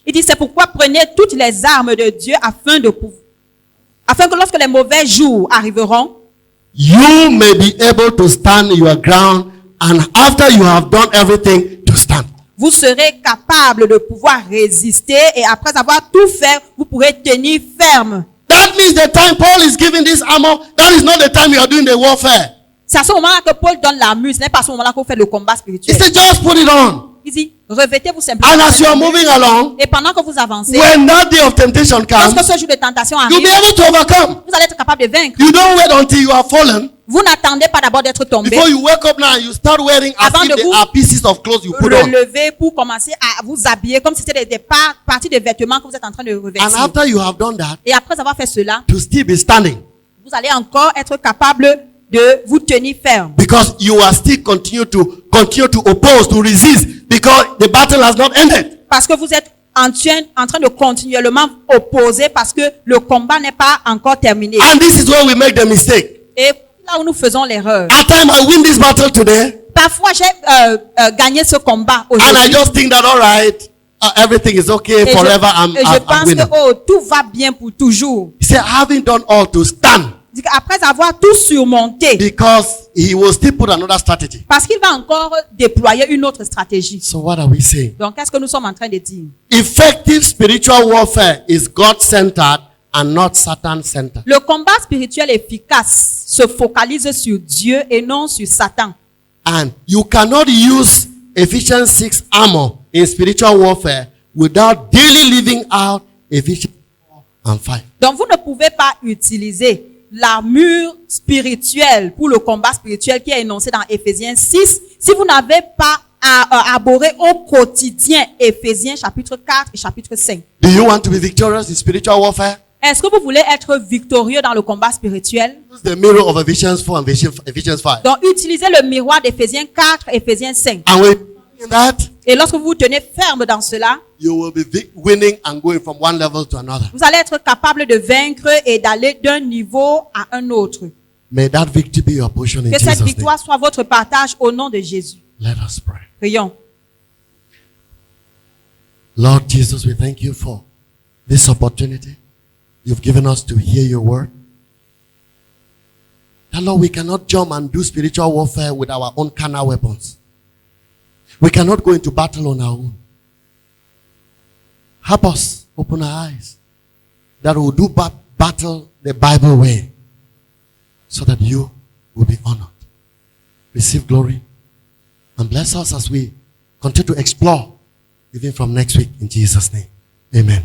Speaker 1: Il dit c'est pourquoi prenez toutes les armes de Dieu afin que lorsque les mauvais jours arriveront,
Speaker 2: you may be able to stand your ground, and after you have done everything, to stand.
Speaker 1: vous serez capable de pouvoir résister et après avoir tout fait, vous pourrez tenir ferme.
Speaker 2: That means the time Paul is giving this armor, that is not the time you are doing the warfare.
Speaker 1: C'est à ce moment-là que Paul donne l'armure. Ce n'est pas à ce moment-là qu'on fait le combat
Speaker 2: He
Speaker 1: spirituel.
Speaker 2: said, just put it on.
Speaker 1: Il dit, Revêtez-vous simplement.
Speaker 2: And as you are moving along,
Speaker 1: Et pendant que vous avancez,
Speaker 2: when that day of temptation comes,
Speaker 1: lorsque ce jour de tentation
Speaker 2: you'll
Speaker 1: arrive,
Speaker 2: be able to overcome.
Speaker 1: vous allez être capable de vaincre.
Speaker 2: You don't wait until you are fallen
Speaker 1: Vous n'attendez pas d'abord d'être tombé.
Speaker 2: before you wake up now and you start wearing as
Speaker 1: Avant
Speaker 2: if
Speaker 1: de
Speaker 2: they
Speaker 1: vous
Speaker 2: are pieces of clothes you put on.
Speaker 1: Relever pour commencer à vous habiller comme si c'était des parties de vêtements que vous êtes en train de
Speaker 2: And
Speaker 1: revêtir.
Speaker 2: after you have done that,
Speaker 1: Et après avoir fait cela,
Speaker 2: to still be standing
Speaker 1: vous allez encore être capable de vous tenir ferme.
Speaker 2: because you are still continue to oppose, to resist because the battle has not ended.
Speaker 1: Parce que vous êtes en train de continuellement opposer parce que le combat n'est pas encore terminé.
Speaker 2: And this is where we make the mistake.
Speaker 1: Et là où nous faisons l'erreur.
Speaker 2: At time I win this battle today,
Speaker 1: Parfois, j'ai gagné ce combat
Speaker 2: and I
Speaker 1: aujourd'hui.
Speaker 2: just think that all right, everything is okay
Speaker 1: Et
Speaker 2: forever.
Speaker 1: je
Speaker 2: I'm
Speaker 1: pense
Speaker 2: winning.
Speaker 1: que oh, tout va bien pour toujours.
Speaker 2: He said, having done all to stand,
Speaker 1: Après avoir tout surmonté,
Speaker 2: because he will still put another strategy.
Speaker 1: parce qu'il va encore déployer une autre stratégie.
Speaker 2: So what are we saying?
Speaker 1: Donc, qu'est-ce que nous sommes en train de dire?
Speaker 2: Effective spiritual warfare is God-centered and not Satan-centered.
Speaker 1: Le combat spirituel efficace se focalise sur Dieu et non sur Satan.
Speaker 2: And you cannot use Ephesians 6 armor in spiritual warfare without daily living out Ephesians 4 and 5.
Speaker 1: Donc, vous ne pouvez pas utiliser l'armure spirituelle pour le combat spirituel qui est énoncé dans Éphésiens 6 si vous n'avez pas arboré au quotidien Éphésiens chapitre 4 et chapitre 5.
Speaker 2: Do you want to be victorious in spiritual warfare?
Speaker 1: Est-ce que vous voulez être victorieux dans le combat spirituel?
Speaker 2: Use the mirror of Ephesians 4 and Ephesians 5.
Speaker 1: Donc, utilisez le miroir d'Éphésiens 4, Éphésiens 5.
Speaker 2: And when in that,
Speaker 1: Et lorsque vous vous tenez ferme dans cela,
Speaker 2: you will be winning and going from one level to another.
Speaker 1: vous allez être capable de vaincre et d'aller d'un niveau à un autre.
Speaker 2: May that victory be your portion in
Speaker 1: Que cette
Speaker 2: Jesus' name.
Speaker 1: victoire soit votre partage au nom de Jésus.
Speaker 2: Let us pray.
Speaker 1: Prions.
Speaker 2: Lord Jesus, we thank you for this opportunity you've given us to hear your word. That Lord, we cannot jump and do spiritual warfare with our own carnal weapons. We cannot go into battle on our own. Help us open our eyes that we'll do battle the Bible way so that you will be honored. Receive glory and bless us as we continue to explore even from next week in Jesus' name. Amen.